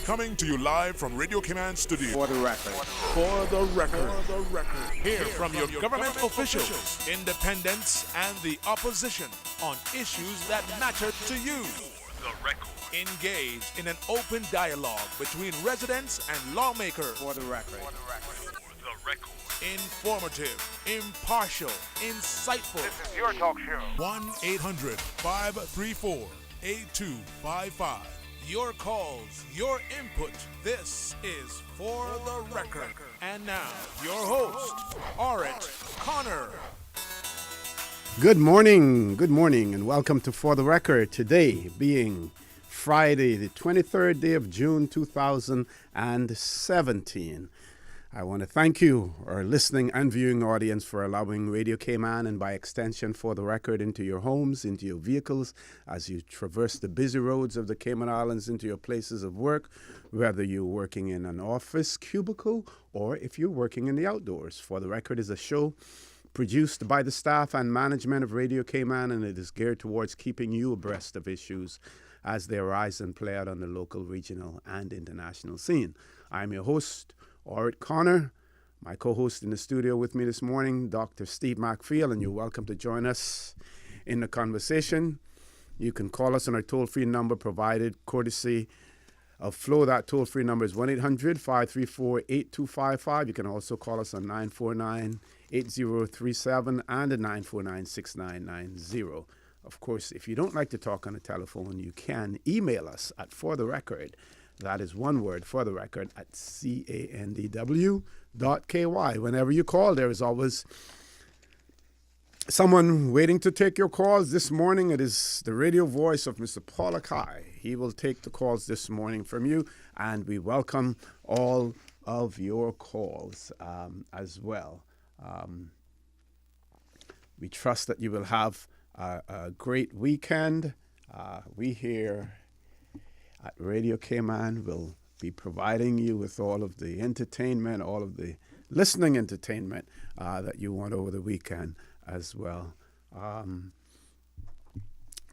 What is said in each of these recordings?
Coming to you live from Radio Cayman Studio. For the record. For the record. Hear from your government officials, independents, and the opposition on issues that matter to you. The record. Engage in an open dialogue between residents and lawmakers. For the record. The record. Informative, impartial, insightful. This is your talk show. 1-800-534-8255. Your calls, your input. This is For the Record. And now, your host, Orit Connor. Good morning, and welcome to For the Record. Today being Friday, the 23rd day of June, 2017. I want to thank you, our listening and viewing audience, for allowing Radio Cayman and by extension For the Record into your homes, into your vehicles, as you traverse the busy roads of the Cayman Islands into your places of work, whether you're working in an office cubicle or if you're working in the outdoors. For the Record is a show produced by the staff and management of Radio Cayman, and it is geared towards keeping you abreast of issues as they arise and play out on the local, regional, and international scene. I'm your host, Orit Connor. My co-host in the studio with me this morning, Dr. Steve McPhail, and you're welcome to join us in the conversation. You can call us on our toll-free number provided courtesy of Flow. That toll-free number is 1-800-534-8255. You can also call us on 949-8037 and 949-6990. Of course, if you don't like to talk on the telephone, you can email us at fortherecord. That is one word, For the Record, at candw.ky. Whenever you call, there is always someone waiting to take your calls. This morning, it is the radio voice of Mr. Paul Akai. He will take the calls this morning from you, and we welcome all of your calls as well. We trust that you will have a great weekend. We here at Radio Cayman will be providing you with all of the entertainment, all of the listening entertainment that you want over the weekend as well. I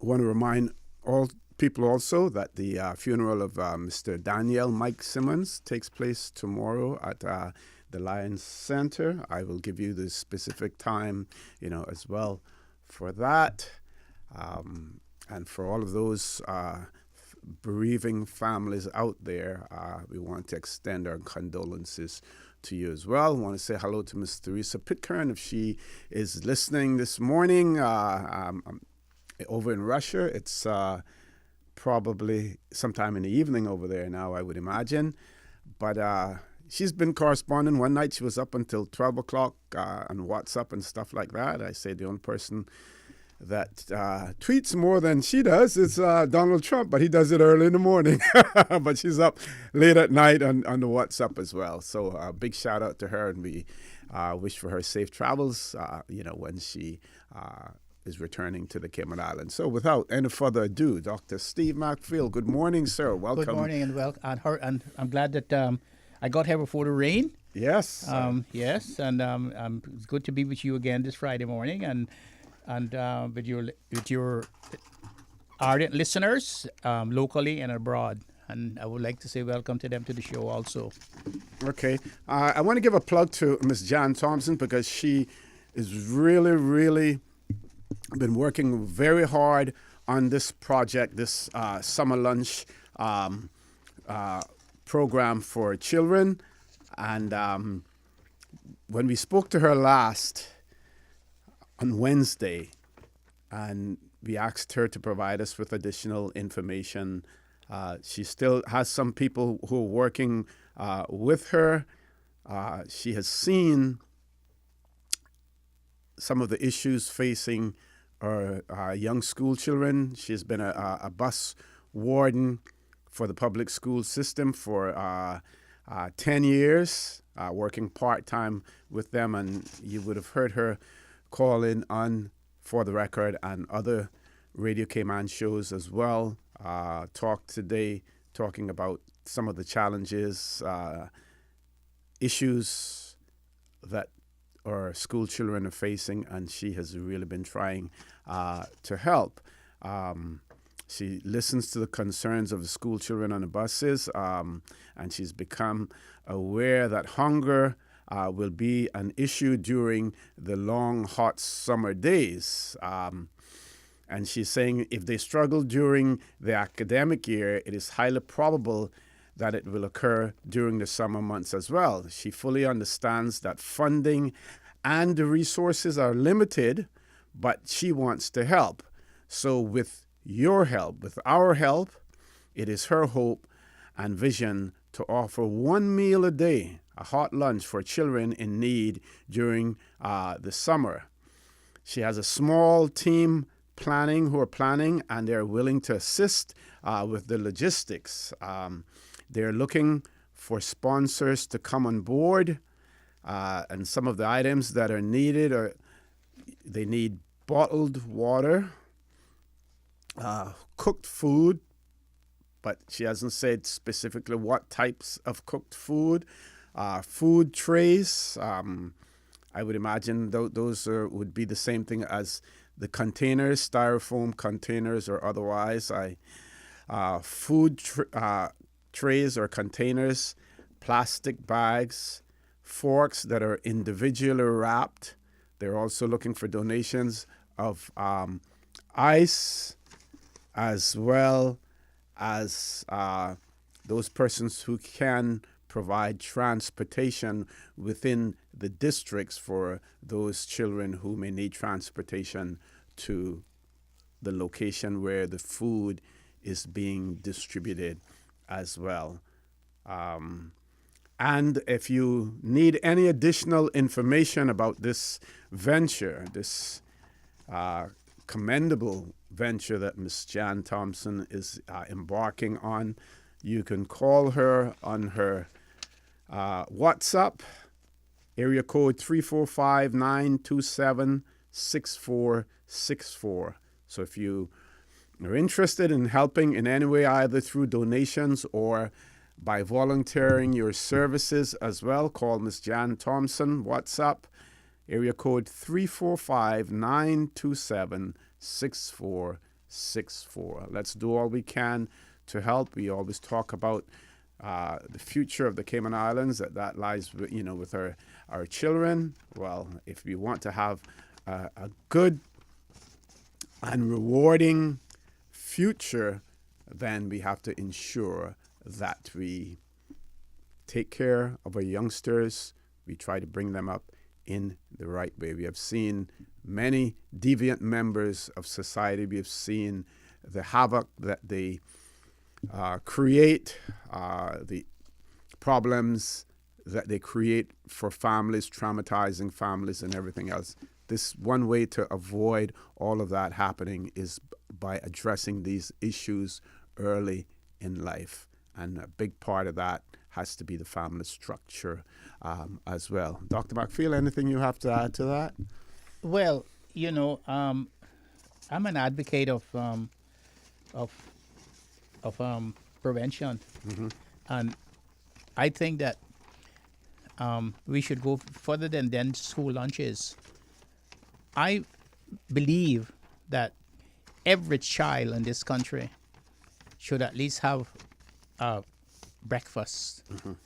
want to remind all people also that the funeral of Mr. Daniel Mike Simmons takes place tomorrow at the Lions Center. I will give you the specific time, as well for that. And for all of those bereaving families out there, we want to extend our condolences to you as well. I want to say hello to Miss Theresa Pitcairn if she is listening this morning over in Russia. It's probably sometime in the evening over there now, I would imagine. But she's been corresponding. One night she was up until 12 o'clock on WhatsApp and stuff like that. I say the only person that tweets more than she does is Donald Trump, but he does it early in the morning. But she's up late at night on the WhatsApp as well. So a big shout out to her, and we wish for her safe travels, when she is returning to the Cayman Islands. So without any further ado, Dr. Steve McPhail, good morning, sir. Welcome. Good morning, and I'm glad that I got here before the rain. Yes. Yes, and it's good to be with you again this Friday morning, and with your ardent listeners locally and abroad. And I would like to say welcome to them to the show also. Okay. I want to give a plug to Miss Jan Thompson because she is really, really been working very hard on this project, this summer lunch program for children. And when we spoke to her last on Wednesday, and we asked her to provide us with additional information. She still has some people who are working with her. She has seen some of the issues facing our young school children. She's been a bus warden for the public school system for 10 years, working part-time with them, and you would have heard her call in on For the Record and other Radio Cayman shows as well. Talk today, talking about some of the challenges, issues that our school children are facing, and she has really been trying to help. She listens to the concerns of the school children on the buses, and she's become aware that hunger will be an issue during the long, hot summer days. And she's saying if they struggle during the academic year, it is highly probable that it will occur during the summer months as well. She fully understands that funding and the resources are limited, but she wants to help. So with your help, with our help, it is her hope and vision to offer one meal a day, a hot lunch for children in need during the summer. She has a small team who are planning, and they're willing to assist with the logistics. They're looking for sponsors to come on board, and some of the items that are needed are they need bottled water, cooked food, but she hasn't said specifically what types of cooked food, food trays. I would imagine those would be the same thing as the containers, styrofoam containers or otherwise. Food trays or containers, plastic bags, forks that are individually wrapped. They're also looking for donations of ice, as well as those persons who can provide transportation within the districts for those children who may need transportation to the location where the food is being distributed as well. And if you need any additional information about this venture, this commendable venture that Ms. Jan Thompson is embarking on, you can call her on her WhatsApp, area code 345-927-6464. So if you are interested in helping in any way, either through donations or by volunteering your services as well, call Ms. Jan Thompson, WhatsApp, area code 345-927-6464. Let's do all we can to help. We always talk about the future of the Cayman Islands, that lies, with our children. Well, if we want to have a good and rewarding future, then we have to ensure that we take care of our youngsters. We try to bring them up in the right way. We have seen many deviant members of society. We have seen the havoc that they create, the problems that they create for families, traumatizing families and everything else. This one way to avoid all of that happening is by addressing these issues early in life. And a big part of that has to be the family structure as well. Dr. McPhail, anything you have to add to that? Well, I'm an advocate of prevention, and I think that we should go further than school lunches. I believe that every child in this country should at least have breakfast from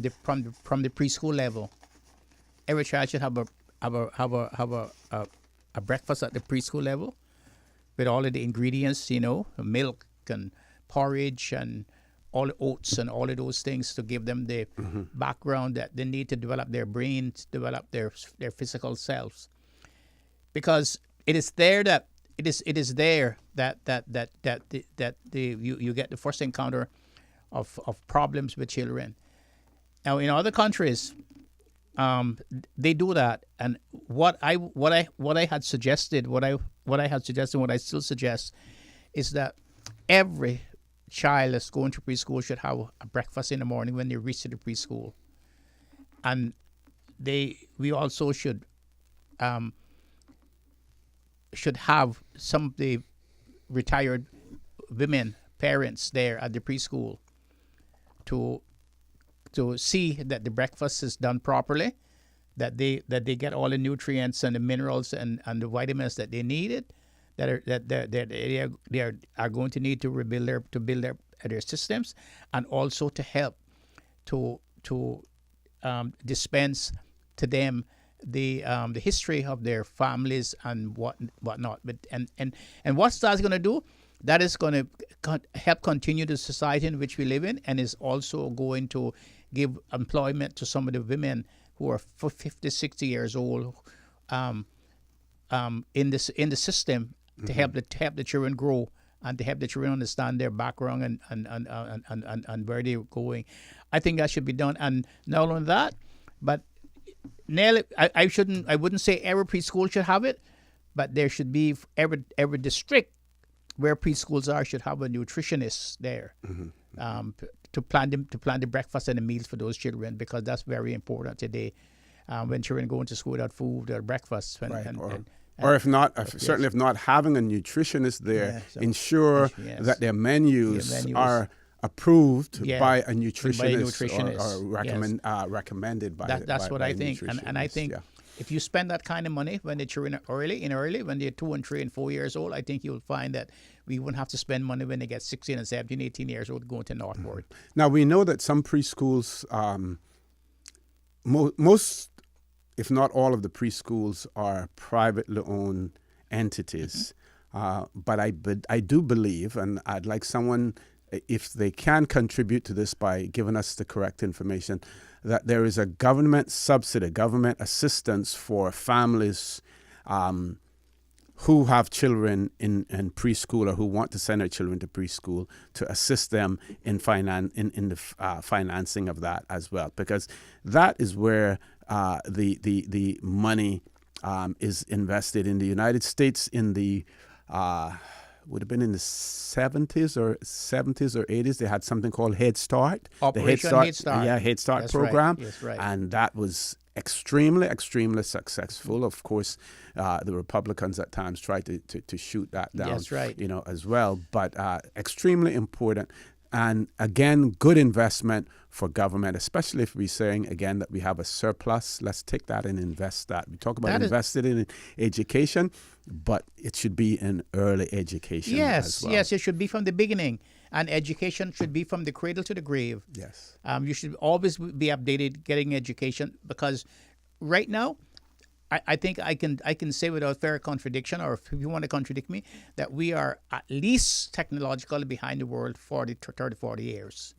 the preschool level. Every child should have a breakfast at the preschool level with all of the ingredients, milk and porridge and all the oats and all of those things to give them the background that they need to develop their brains, develop their physical selves. Because it is there that you get the first encounter of problems with children. Now in other countries, they do that, and what I had suggested, what I still suggest, is that every child that's going to preschool should have a breakfast in the morning when they reach the preschool, and we also should have some of the retired women parents there at the preschool to see that the breakfast is done properly, that they get all the nutrients and the minerals and the vitamins that they needed are going to need to build their systems, and also to help to dispense to them the history of their families and whatnot. But and what's that going to do? That is going to help continue the society in which we live in, and is also going to give employment to some of the women who are 50, 60 years old in the system, to help the children grow and to help the children understand their background and where they're going. I think that should be done. And not only that, but I wouldn't say every preschool should have it, but there should be every district where preschools are should have a nutritionist there, to plan the breakfast and the meals for those children, because that's very important today, when children go into school without food or breakfast. Or if not, certainly if not, having a nutritionist there, ensure that their menus are approved by a nutritionist, or recommended by. That's what I think, and I think if you spend that kind of money when the children are early, when they're 2 and 3 and 4 years old, I think you'll find that we wouldn't have to spend money when they get 16 and 17, 18 years old going to Northward. Now, we know that some preschools, most, if not all of the preschools, are privately owned entities. But I do believe, and I'd like someone, if they can contribute to this by giving us the correct information, that there is a government subsidy, government assistance for families who have children in preschool, or who want to send their children to preschool, to assist them in the financing of that as well, because that is where the money is invested. In the United States, in the would have been in the 70s or 80s, they had something called Head Start. Operation Head Start. Yeah, Head Start That's program. Right. Yes, right. And that was extremely successful. Of course, the Republicans at times tried to shoot that down. That's right. As well. But extremely important. And again, good investment for government, especially if we're saying, again, that we have a surplus. Let's take that and invest that. We talk about invested in education, but it should be in early education as well. Yes, it should be from the beginning. And education should be from the cradle to the grave. Yes. You should always be updated, getting education, because right now, I think I can say without fair contradiction, or if you want to contradict me, that we are at least technologically behind the world 40 years.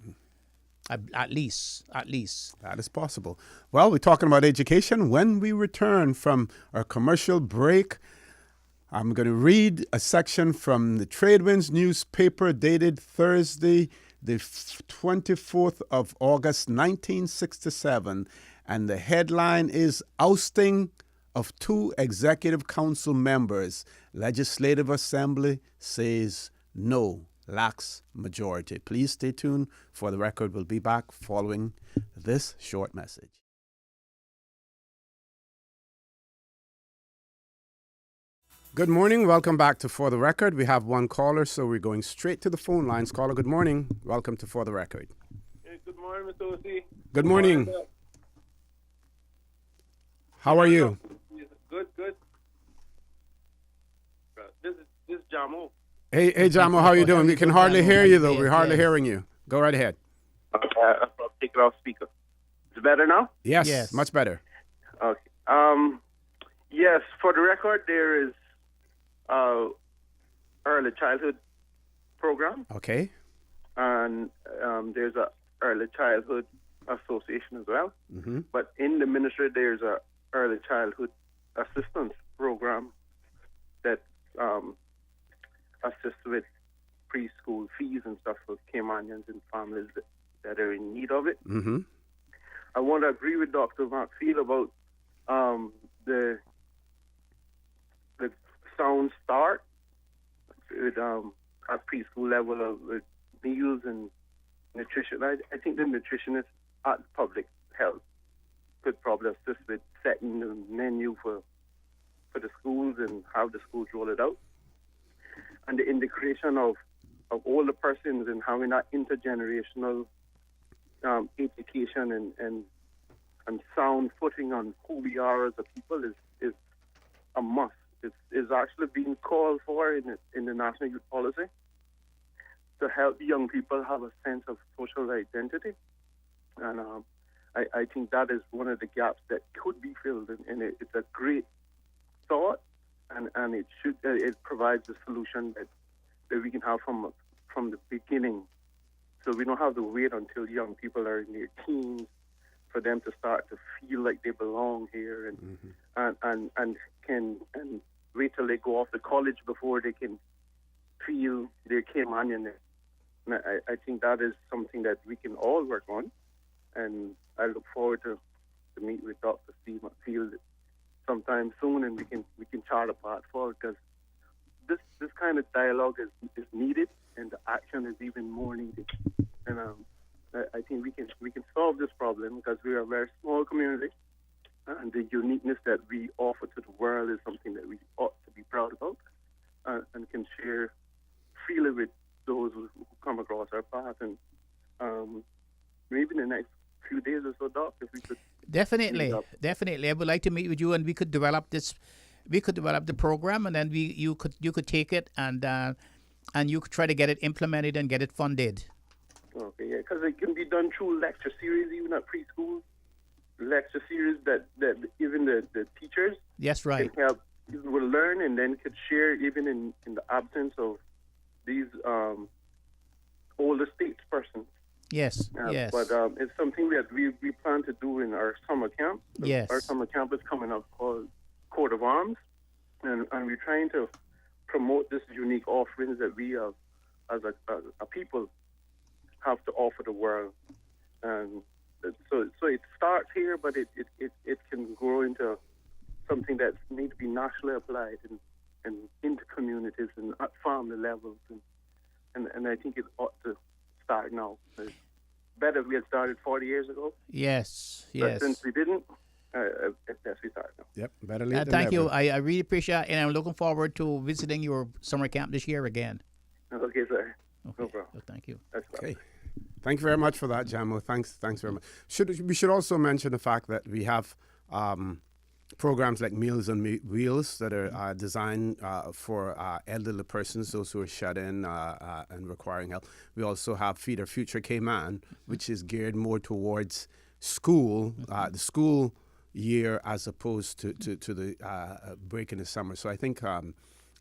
At least. That is possible. Well, we're talking about education. When we return from our commercial break, I'm going to read a section from the Tradewinds newspaper dated Thursday, the 24th of August, 1967. And the headline is Ousting of 2 Executive Council members. Legislative Assembly says no, lacks majority. Please stay tuned. For the record, we'll be back following this short message. Good morning. Welcome back to For the Record. We have one caller, so we're going straight to the phone lines. Caller, good morning. Welcome to For the Record. Hey, good morning, Mr. O.C. Good morning. How are you? Good. This is Jamo. Hey, Jamo, how are you doing? We can hardly hear you, though. We're hardly hearing you. Go right ahead. Okay, I'll take it off speaker. Is it better now? Yes, much better. Okay. Yes, for the record, there is early childhood program. Okay. And there's a early childhood association as well. Mm-hmm. But in the ministry, there's a early childhood assistance program that assists with preschool fees and stuff for Caymanians and families that are in need of it. Mm-hmm. I want to agree with Dr. Mark Field about the sound start with at preschool level of with meals and nutrition. I think the nutritionist at public health could probably assist with setting the menu for the schools and how the schools roll it out. And the integration of all the persons and having that intergenerational education and sound footing on who we are as a people is a must is actually being called for in the National Youth Policy to help young people have a sense of social identity. And I think that is one of the gaps that could be filled, and it's a great thought, and it provides a solution that we can have from the beginning, so we don't have to wait until young people are in their teens for them to start to feel like they belong here, and can wait till they go off to college before they can feel their Caymanian. And I think that is something that we can all work on, and I look forward to meet with Dr. Steve McField sometime soon, and we can chart a path forward, because this kind of dialogue is needed, and the action is even more needed. And I think we can solve this problem, because we are a very small community, and the uniqueness that we offer to the world is something that we ought to be proud about, and can share freely with those who come across our path. And maybe in the next few days or so, Doc, if we could. Definitely. I would like to meet with you, and we could develop this. We could develop the program, and then you could take it and you could try to get it implemented and get it funded. Okay, yeah, because it can be done through lecture series, even at preschool. Lecture series that even the teachers, yes, right, can help will learn, and then could share even in the absence of these older statespersons. Yes, yes. But it's something that we plan to do in our summer camp. Yes. Our summer camp is coming up called Coat of Arms, and we're trying to promote this unique offerings that we have as a people have to offer the world. And so it starts here, but it can grow into something that needs to be nationally applied and into communities and at family levels. And I think it ought to start now. It's better if we had started 40 years ago. Yes. But since we didn't, it's best we start now. Yep, better late than thank never. you. I really appreciate it, and I'm looking forward to visiting your summer camp this year again. Okay, sir. Okay. No problem. Well, thank you. That's Okay. Thank you very much for that, Jamo. Thanks very much. We should also mention the fact that we have programs like Meals on Wheels that are designed for elderly persons, those who are shut in and requiring help. We also have Feed Our Future Cayman, which is geared more towards school, the school year, as opposed to the break in the summer. So I think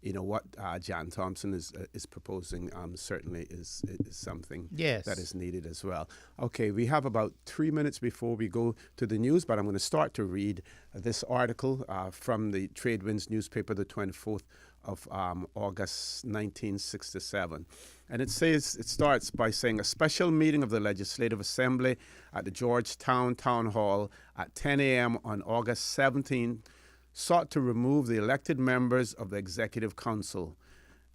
what Jan Thompson is proposing certainly is something that is needed as well. Okay, we have about 3 minutes before we go to the news, but I'm going to start to read this article from the Trade Winds newspaper, the 24th of August 1967. And it starts by saying, a special meeting of the Legislative Assembly at the Georgetown Town Hall at 10 a.m. on August 17th sought to remove the elected members of the Executive Council,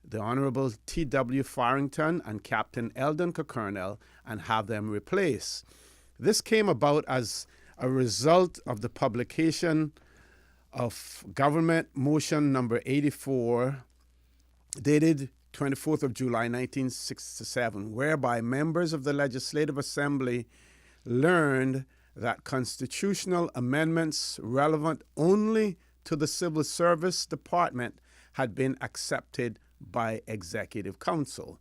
the Honorable T.W. Farrington and Captain Eldon Cockernell, and have them replaced. This came about as a result of the publication of Government Motion Number 84, dated 24th of July 1967, whereby members of the Legislative Assembly learned that constitutional amendments relevant only to the Civil Service Department had been accepted by Executive Council.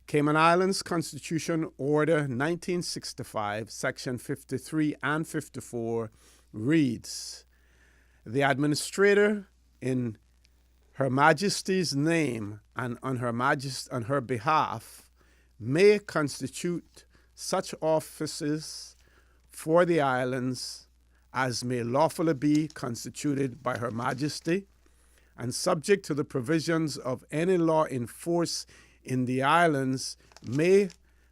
Cayman Islands Constitution Order 1965, Section 53 and 54 reads, "The administrator, in Her Majesty's name and on her behalf, may constitute such offices for the islands as may lawfully be constituted by Her Majesty, and subject to the provisions of any law in force in the islands, may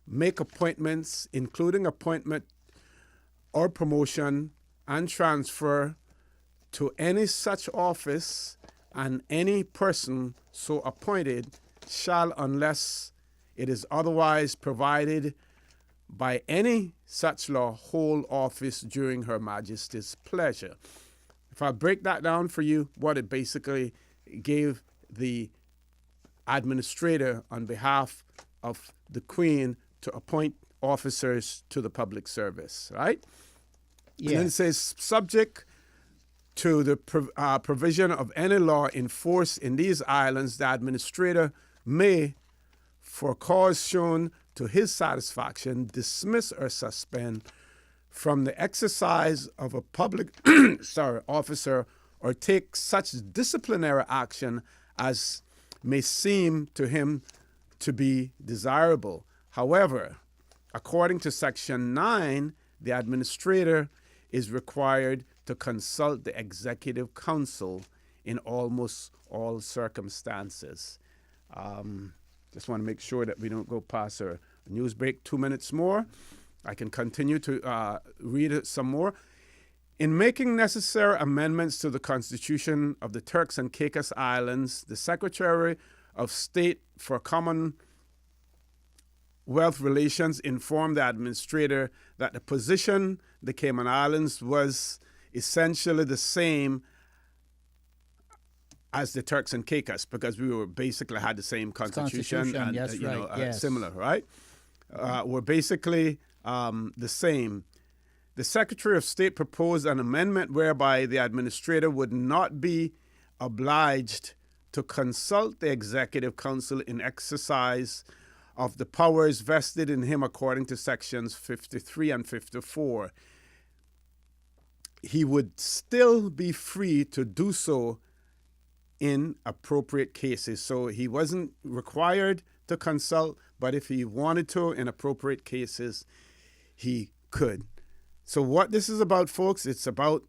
make appointments, including appointment or promotion and transfer to any such office, and any person so appointed shall, unless it is otherwise provided by any such law, hold office during Her Majesty's pleasure." If I break that down for you, what it basically gave the administrator on behalf of the Queen to appoint officers to the public service, right? Yeah. And then it says, subject to the provision of any law in force in these islands, the administrator may, for cause shown to his satisfaction, dismiss or suspend from the exercise of a public officer or take such disciplinary action as may seem to him to be desirable. However, according to Section 9, the administrator is required to consult the Executive Council in almost all circumstances. Just want to make sure that we don't go past our news break. 2 minutes more. I can continue to read it some more. In making necessary amendments to the Constitution of the Turks and Caicos Islands, the Secretary of State for Commonwealth Relations informed the administrator that the position the Cayman Islands was essentially the same as the Turks and Caicos, because we were basically had the same constitution and yes, yes. Similar, right? We're basically the same. The Secretary of State proposed an amendment whereby the administrator would not be obliged to consult the Executive Council in exercise of the powers vested in him according to sections 53 and 54. He would still be free to do so in appropriate cases. So he wasn't required to consult, but if he wanted to in appropriate cases, he could. So what this is about, folks, it's about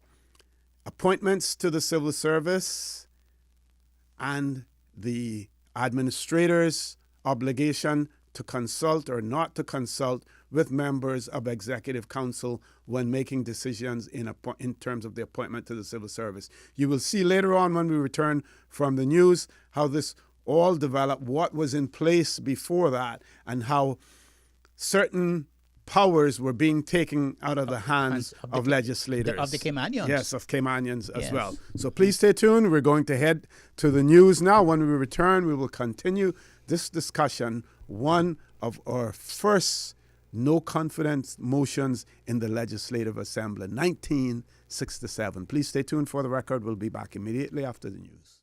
appointments to the civil service and the administrator's obligation to consult or not to consult with members of Executive Council when making decisions in terms of the appointment to the civil service. You will see later on when we return from the news how this all developed, what was in place before that, and how certain powers were being taken out of the hands of legislators. Of the Caymanians. Yes, of Caymanians as Yes. well. So please stay tuned. We're going to head to the news now. When we return, we will continue this discussion, one of our first no confidence motions in the Legislative Assembly, 1967. Please stay tuned for the record. We'll be back immediately after the news.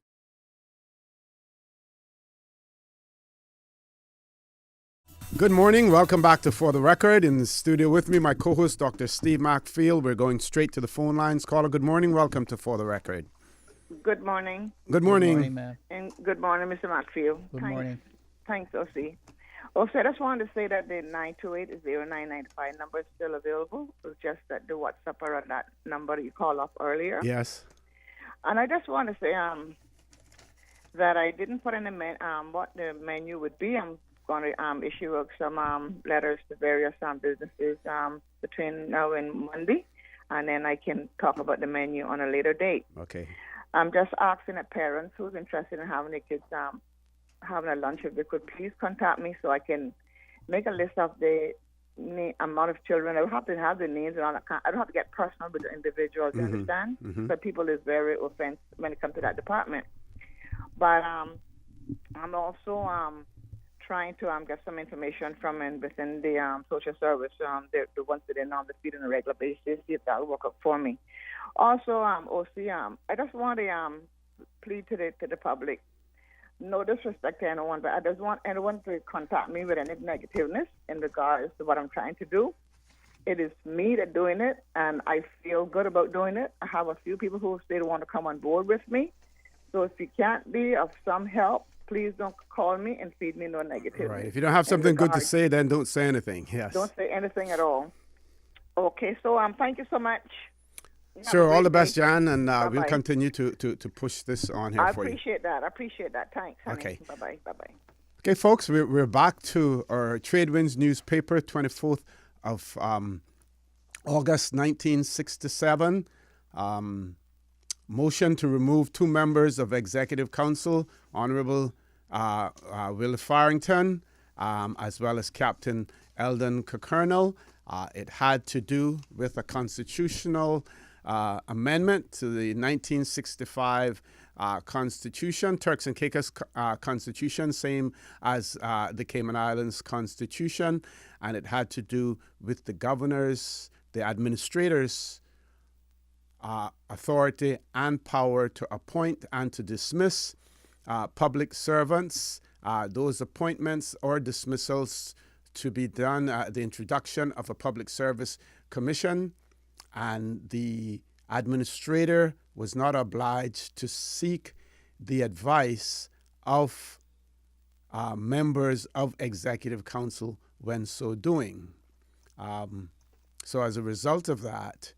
Good morning. Welcome back to For the Record. In the studio with me, my co-host, Dr. Steve Macfield. We're going straight to the phone lines. Caller, good morning. Welcome to For the Record. Good morning. Good morning. Good morning, ma'am. And good morning, Mr. Macfield. Good morning. Thanks, OC. Also, I just wanted to say that the 928-0995 number is still available. It's just that the WhatsApp are on that number you called off earlier. Yes. And I just want to say that I didn't put in what the menu would be. I'm going to issue some letters to various businesses between now and Monday, and then I can talk about the menu on a later date. Okay. I'm just asking the parents who's interested in having their kids having a lunch, if they could please contact me so I can make a list of the amount of children. I would have to have the names and all that. I don't have to get personal with the individuals, you understand? But people is very offensive when it comes to that department. But I'm also trying to get some information from within the social service, the ones that they normally feed on a regular basis, see if that will work out for me. Also, OC, I just want to plead to the public. No disrespect to anyone, but I just want anyone to contact me with any negativeness in regards to what I'm trying to do. It is me that's doing it, and I feel good about doing it. I have a few people who say they want to come on board with me. So if you can't be of some help, please don't call me and feed me no negativity. Right. If you don't have something good to say, then don't say anything. Yes. Don't say anything at all. Okay, so thank you so much. Sure, all the best, Jan, and we'll continue to push this on here for you. I appreciate that. Thanks, honey. Okay. Bye-bye. Okay, folks, we're back to our Trade Winds newspaper, 24th of August 1967. Motion to remove 2 members of Executive Council, Honorable Will Farrington, as well as Captain Eldon Colonel. It had to do with a constitutional amendment to the 1965 Constitution, Turks and Caicos Constitution, same as the Cayman Islands Constitution, and it had to do with the governors, the administrators authority and power to appoint and to dismiss public servants. Those appointments or dismissals to be done at the introduction of a public service commission, and the administrator was not obliged to seek the advice of members of executive council when so doing. So as a result of that,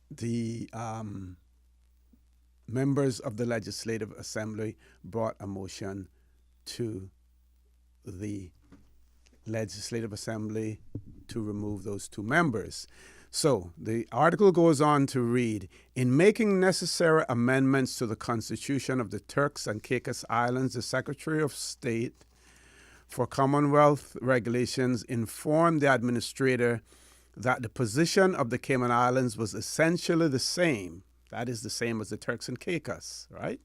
the members of the Legislative Assembly brought a motion to the Legislative Assembly to remove those two members. So the article goes on to read, in making necessary amendments to the Constitution of the Turks and Caicos Islands, the Secretary of State for Commonwealth Regulations informed the administrator that the position of the Cayman Islands was essentially the same. That is the same as the Turks and Caicos, right?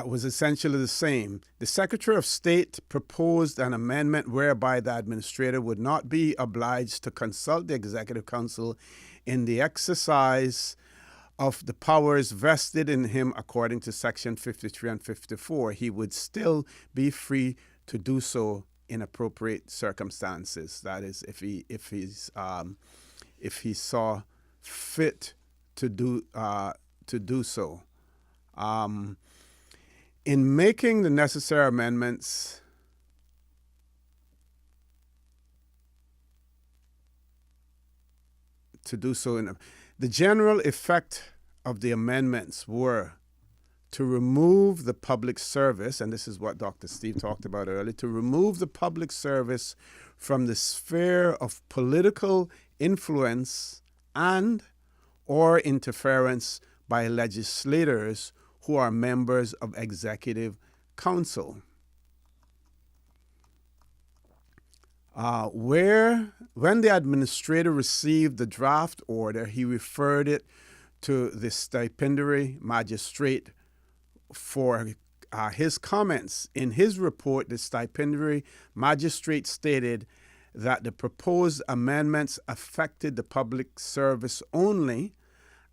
Was essentially the same. The Secretary of State proposed an amendment whereby the administrator would not be obliged to consult the Executive Council in the exercise of the powers vested in him according to Section 53 and 54. He would still be free to do so in appropriate circumstances. That is, if he saw fit to do so. In making the necessary amendments to do so, the general effect of the amendments were to remove the public service, and this is what Dr. Steve talked about earlier, to remove the public service from the sphere of political influence and or interference by legislators who are members of executive council. When the administrator received the draft order, he referred it to the stipendiary magistrate for his comments. In his report, the stipendiary magistrate stated that the proposed amendments affected the public service only,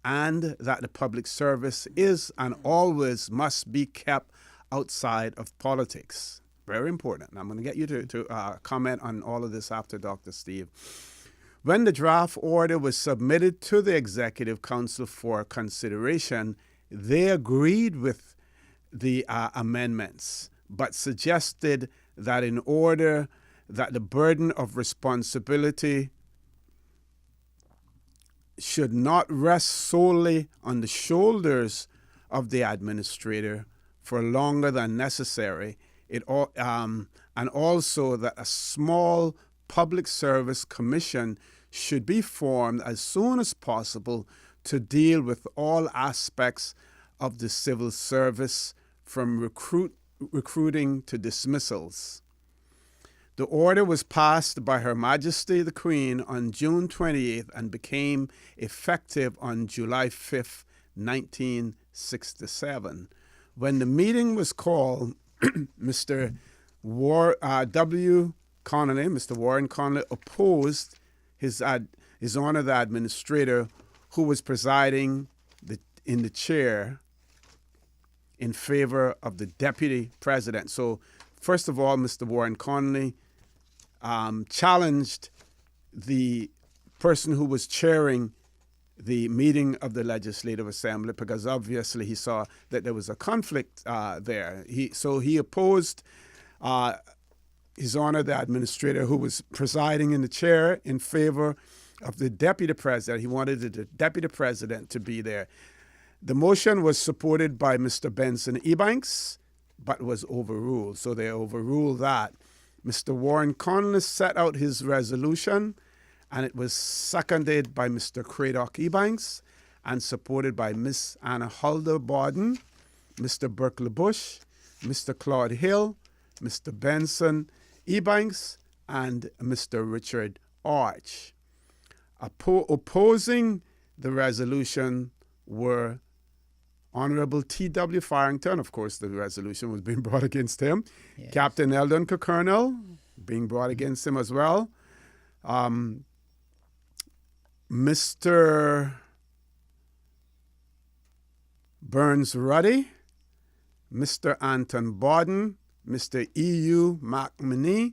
and that the public service is and always must be kept outside of politics. Very important. I'm going to get you to comment on all of this after Dr. Steve. When the draft order was submitted to the Executive Council for consideration, they agreed with the amendments, but suggested that in order that the burden of responsibility should not rest solely on the shoulders of the administrator for longer than necessary, and also that a small public service commission should be formed as soon as possible to deal with all aspects of the civil service, from recruiting to dismissals. The order was passed by Her Majesty the Queen on June 28th and became effective on July 5th, 1967. When the meeting was called, Mr. Warren Connolly opposed His Honor the Administrator, who was presiding in the chair, in favor of the Deputy President. So, first of all, Mr. Warren Connolly challenged the person who was chairing the meeting of the Legislative Assembly, because obviously he saw that there was a conflict there. So he opposed His Honor the Administrator, who was presiding in the chair, in favor of the Deputy President. He wanted the Deputy President to be there. The motion was supported by Mr. Benson Ebanks, but was overruled. So they overruled that. Mr. Warren Connolly set out his resolution, and it was seconded by Mr. Cradock Ebanks and supported by Miss Anna Hulda Borden, Mr. Burke LaBush, Mr. Claude Hill, Mr. Benson Ebanks, and Mr. Richard Arch. Opposing the resolution were Honorable T.W. Farrington. Of course, the resolution was being brought against him. Yes. Captain Eldon Colonel, being brought against him as well. Mr. Burns Ruddy, Mr. Anton Borden, Mr. E.U. McNamee,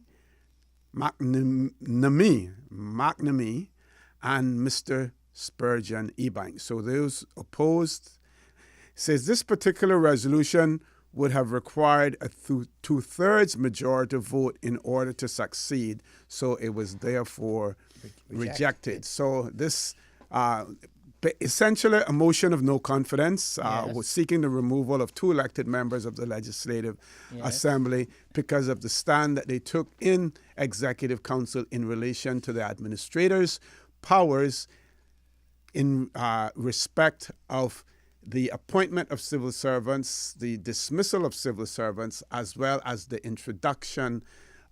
and Mr. Spurgeon Ebanks. So those opposed says this particular resolution would have required a two-thirds majority vote in order to succeed. So it was therefore rejected. So this essentially a motion of no confidence was seeking the removal of 2 elected members of the Legislative Assembly because of the stand that they took in Executive Council in relation to the administrator's powers in respect of the appointment of civil servants, the dismissal of civil servants, as well as the introduction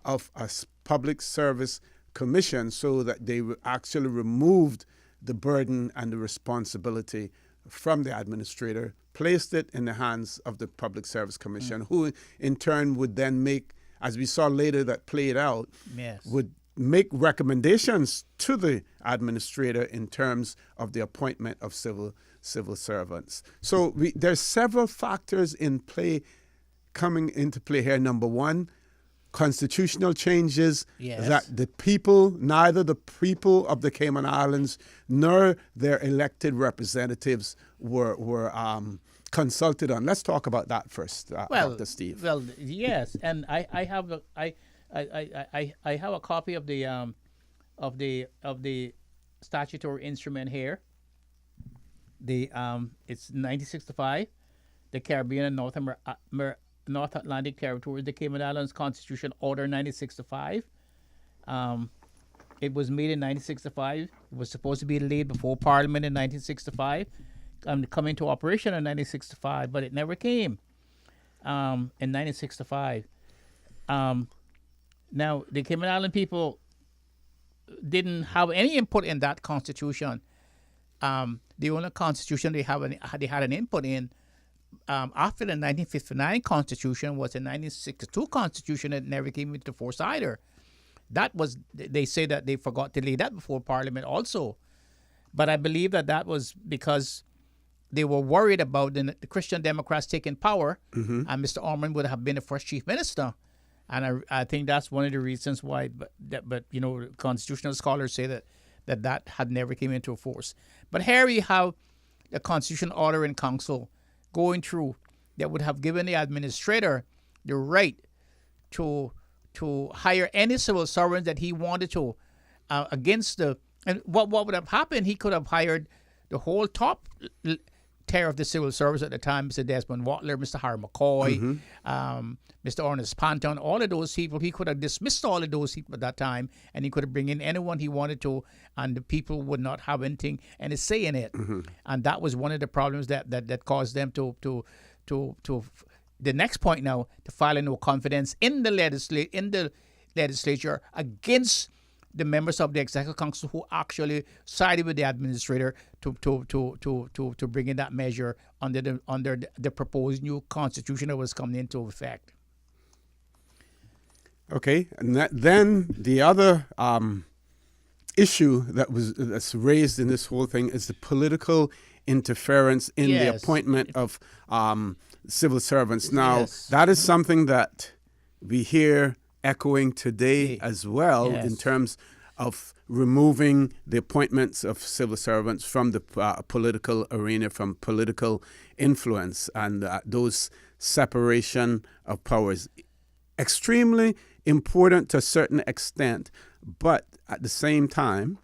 of a public service commission, so that they actually removed the burden and the responsibility from the administrator, placed it in the hands of the Public Service Commission, who in turn would then make, as we saw later that played out, would make recommendations to the administrator in terms of the appointment of civil servants. So there's several factors in play, coming into play here. Number one, constitutional changes that the people, neither the people of the Cayman Islands nor their elected representatives were consulted on. Let's talk about that first, Dr. Steve. Well, yes, and I have a copy of the statutory instrument here. It's 1965, the Caribbean and North Atlantic Territory, the Cayman Islands Constitution Order 1965. It was made in 1965. It was supposed to be laid before Parliament in 1965 and come into operation in 1965, but it never came in 1965. Now, the Cayman Island people didn't have any input in that constitution. The only constitution they had an input in after the 1959 Constitution was the 1962 Constitution that never came into force either. That was, they say that they forgot to lay that before Parliament also. But I believe that was because they were worried about the Christian Democrats taking power, and Mr. Ormond would have been the first chief minister. And I think that's one of the reasons why, but you know, constitutional scholars say that had never came into force. But here we have the Constitutional Order in Council going through that would have given the administrator the right to hire any civil servant that he wanted to and what would have happened, he could have hired the whole top tier of the civil service at the time, Mr. Desmond Watler, Mr. Harry McCoy, Mr. Ernest Panton, all of those people. He could have dismissed all of those people at that time, and he could have bring in anyone he wanted to, and the people would not have any say in it. And that was one of the problems that caused them to the next point now, to file a no confidence in the legislature against the members of the Executive Council who actually sided with the administrator to bring in that measure under the proposed new constitution that was coming into effect. Okay, and then the other issue that's raised in this whole thing is the political interference in the appointment of civil servants. Now, that is something that we hear echoing today as well, in terms of removing the appointments of civil servants from the political arena, from political influence, and those separation of powers. Extremely important to a certain extent, but at the same time,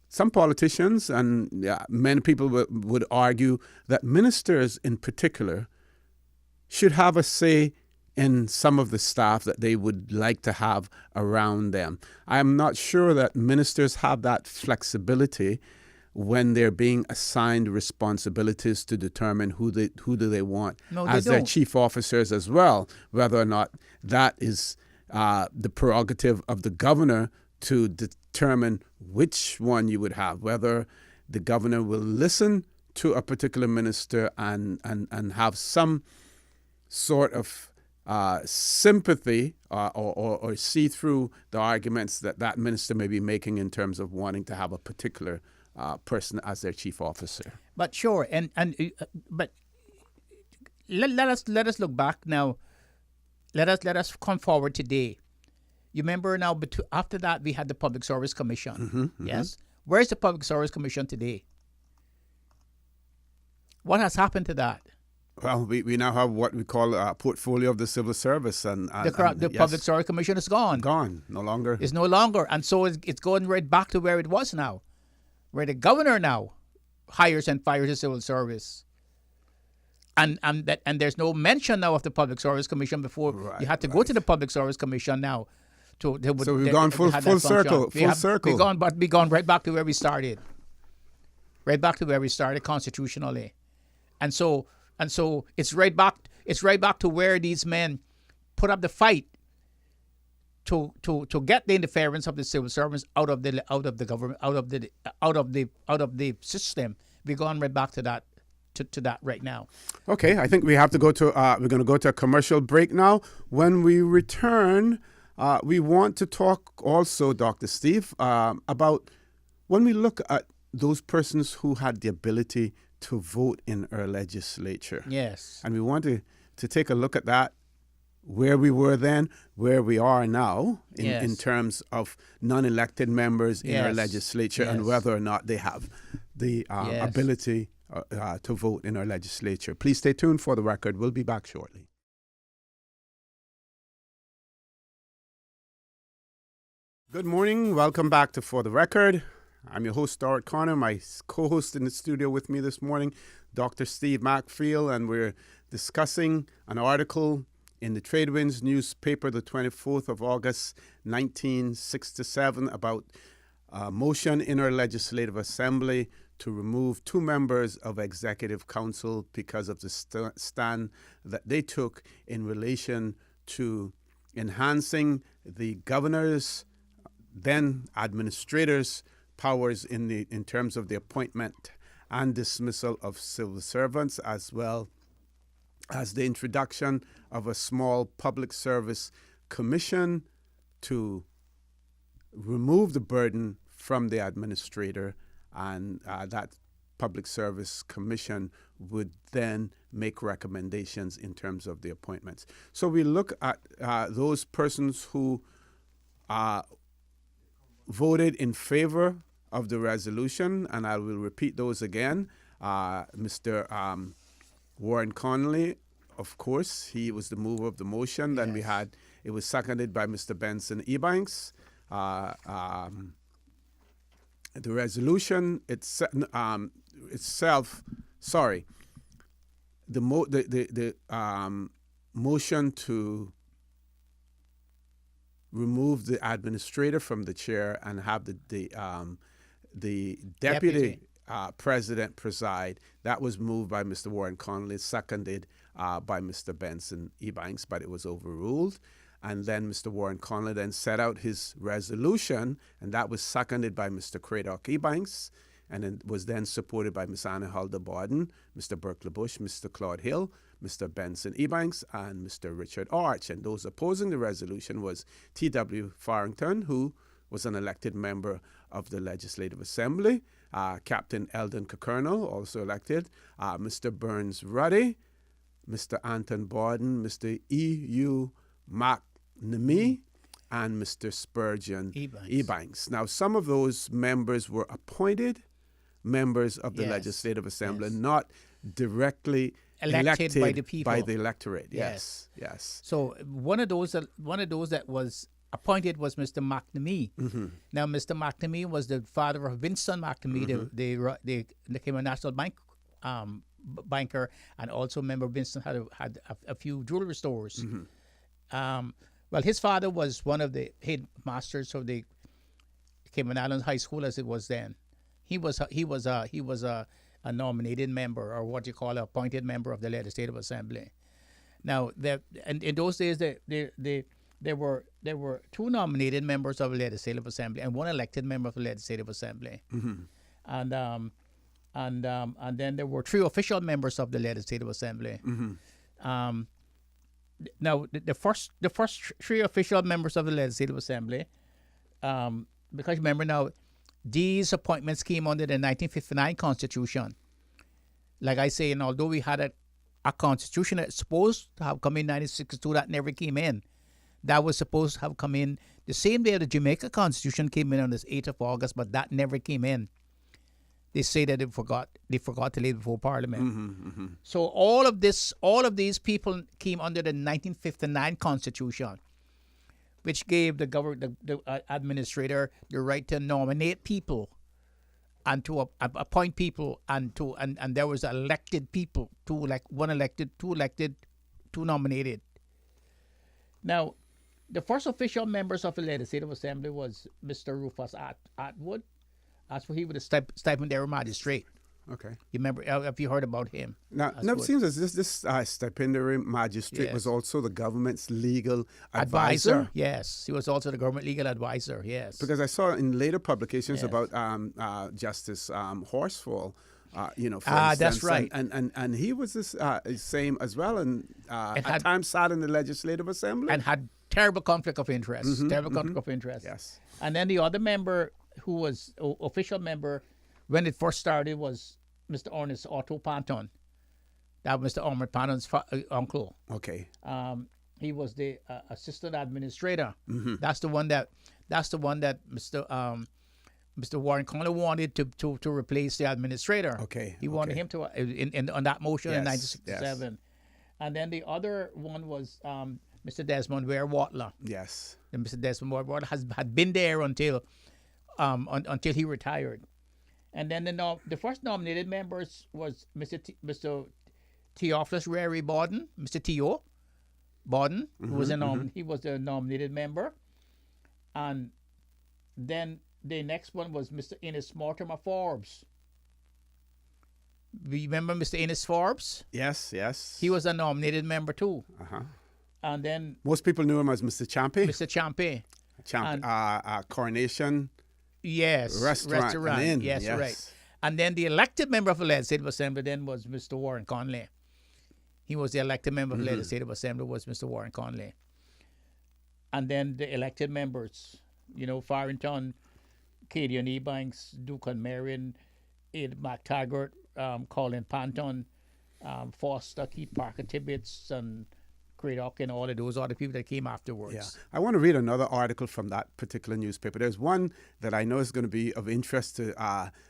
some politicians and many people would argue that ministers in particular should have a say in some of the staff that they would like to have around them. I'm not sure that ministers have that flexibility when they're being assigned responsibilities to determine who do they want as their chief officers as well, whether or not that is the prerogative of the governor to determine which one you would have, whether the governor will listen to a particular minister and have some sort of sympathy or see through the arguments that minister may be making in terms of wanting to have a particular person as their chief officer. But sure, but let us look back now. Let us come forward today. You remember now, after that we had the Public Service Commission. Yes, where's the Public Service Commission today? What has happened to that? Well, we now have what we call a portfolio of the civil service, and the Public Service Commission is gone. Gone, no longer. It's no longer, and so it's going right back to where it was now, where the governor now hires and fires the civil service. And there's no mention now of the Public Service Commission before. You had to go to the Public Service Commission now. So we've gone full circle. We've gone right back to where we started. Right back to where we started constitutionally, and so it's right back to where these men put up the fight to get the interference of the civil servants out of the government, out of the system. We've gone right back to that. To that right now. Okay, I think we have to go to. We're going to go to a commercial break now. When we return, we want to talk also, Dr. Steve, about when we look at those persons who had the ability to vote in our legislature. Yes, and we want to take a look at that, where we were then, where we are now, in terms of non-elected members in our legislature, and whether or not they have the ability to vote in our legislature. Please stay tuned for the record. We'll be back shortly. Good morning. Welcome back to For the Record. I'm your host, Stuart Connor. My co-host in the studio with me this morning, Dr. Steve Macfield, and we're discussing an article in the Tradewinds newspaper, the 24th of August, 1967, about a motion in our Legislative Assembly to remove 2 members of Executive Council because of the stand that they took in relation to enhancing the governor's, then administrators' powers in terms of the appointment and dismissal of civil servants, as well as the introduction of a small public service commission to remove the burden from the administrator, and that public service commission would then make recommendations in terms of the appointments. So we look at those persons who voted in favor of the resolution, and I will repeat those again. Mr. Warren Connolly, of course, he was the mover of the motion. Then we had, it was seconded by Mr. Benson Ebanks. The resolution itself, sorry, the motion to remove the administrator from the chair and have the deputy president preside, that was moved by Mr. Warren Connolly, seconded by Mr. Benson Ebanks, but it was overruled. And then Mr. Warren Connolly then set out his resolution, and that was seconded by Mr. Cradock Ebanks, and it was then supported by Ms. Anna Hulda Borden, Mr. Burke LaBush, Mr. Claude Hill, Mr. Benson Ebanks, and Mr. Richard Arch. And those opposing the resolution was T.W. Farrington, who was an elected member of the Legislative Assembly, Captain Eldon Cockernal, also elected, Mr. Burns Ruddy, Mr. Anton Borden, Mr. E.U. McNamee, and Mr. Spurgeon Ebanks. Now, some of those members were appointed members of the Legislative Assembly, not directly elected by the people, by the electorate. Yes. So one of those that was appointed was Mr. McNamee. Mm-hmm. Now, Mr. McNamee was the father of Winston McNamee, the Cayman National Bank banker, and also member Winston had a few jewelry stores. Mm-hmm. Well, his father was one of the headmasters of the Cayman Islands High School, as it was then. He was a nominated member, or what you call an appointed member of the Legislative Assembly. Now, in those days, there were 2 nominated members of the Legislative Assembly and 1 elected member of the Legislative Assembly. Mm-hmm. And then there were 3 official members of the Legislative Assembly. Mm-hmm. now the first three official members of the Legislative Assembly, because remember now, these appointments came under the 1959 Constitution. Like I say, and although we had a constitution that's supposed to have come in 1962, that never came in. That was supposed to have come in the same day the Jamaica Constitution came in on this 8th of August, but that never came in. They say that they forgot to lay it before Parliament. So all of these people came under the 1959 Constitution, which gave the administrator the right to nominate people and to appoint people, and there was elected people, one elected, two elected, two nominated. Now, the first official members of the Legislative Assembly was Mr. Rufus Atwood. That's where he was a stipendiary magistrate. Okay. You remember? Have you heard about him? Now, it seems as this stipendiary magistrate was also the government's legal advisor. Yes, he was also the government legal advisor. Yes. Because I saw in later publications about Justice Horsfall, for instance. That's right. And he was this same as well, and at times sat in the Legislative Assembly. And had terrible conflict of interest. Conflict of interest. Yes. And then the other member who was official member when it first started was Mr. Ernest Otto Panton. That was Mr. Ormond Panton's uncle. Okay. He was the assistant administrator. That's the one that Mr. Warren Conley wanted to replace the administrator. Okay. He wanted him to on that motion in 1967. Yes. And then the other one was Mr. Desmond Ware Watler. Yes. And Mr. Desmond Ware Watler had been there until he retired. And then the first nominated members was Mr. Theophilus Rary Borden, Mr. Theo Borden, who was he was the nominated member. And then the next one was Mr. Innes Mortimer Forbes. Remember Mr. Innes Forbes? Yes, yes. He was a nominated member too. And then most people knew him as Mr. Champy. Mr. Champy. Coronation. Yes, restaurant. And inn. Yes, right. And then the elected member of the Legislative Assembly then was Mr. Warren Conley. He was the elected member of the Legislative Assembly was Mr. Warren Conley. And then the elected members, Farrington, Cadian Ebanks, Duke and Marion, Ed McTaggart, Colin Panton, Foster, Keith Parker Tibbetts, and Craddock, and all of those other people that came afterwards. Yeah. I want to read another article from that particular newspaper. There's one that I know is going to be of interest to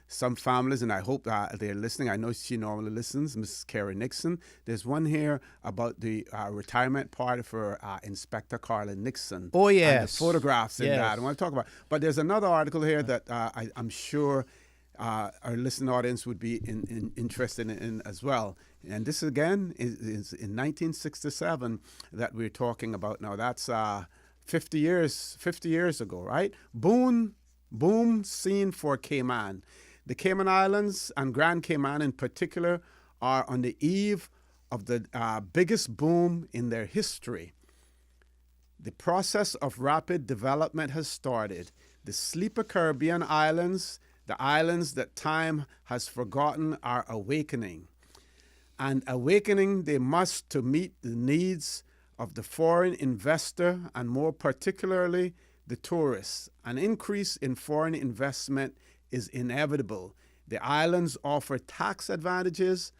some families, and I hope they're listening. I know she normally listens, Mrs. Carrie Nixon. There's one here about the retirement party for Inspector Carlin Nixon. Oh, yes. And the photographs in that. I want to talk about. But there's another article here that I'm sure our listening audience would be interested in as well. And this again is in 1967 that we're talking about now. That's 50 years ago, right? Boom scene for Cayman. The Cayman Islands and Grand Cayman in particular are on the eve of the biggest boom in their history. The process of rapid development has started. The sleeper Caribbean islands, the islands that time has forgotten, are awakening. And awakening they must to meet the needs of the foreign investor and more particularly the tourist. An increase in foreign investment is inevitable. The islands offer tax advantages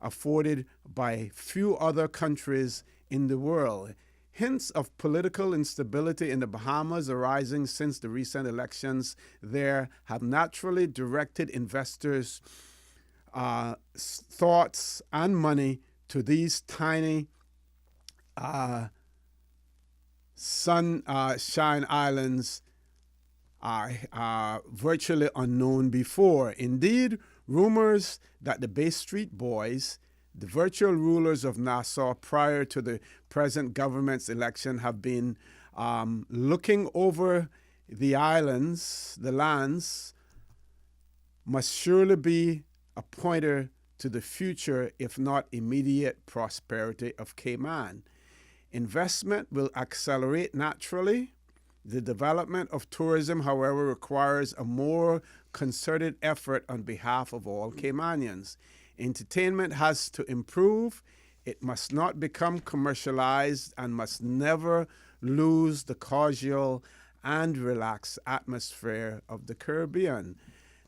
afforded by few other countries in the world. Hints of political instability in the Bahamas arising since the recent elections there have naturally directed investors' thoughts and money to these tiny sunshine islands are virtually unknown before. Indeed, rumors that the Bay Street Boys, the virtual rulers of Nassau prior to the present government's election, have been looking over the islands, the lands, must surely be a pointer to the future, if not immediate prosperity of Cayman. Investment will accelerate naturally. The development of tourism, however, requires a more concerted effort on behalf of all Caymanians. Entertainment has to improve. It must not become commercialized and must never lose the cordial and relaxed atmosphere of the Caribbean.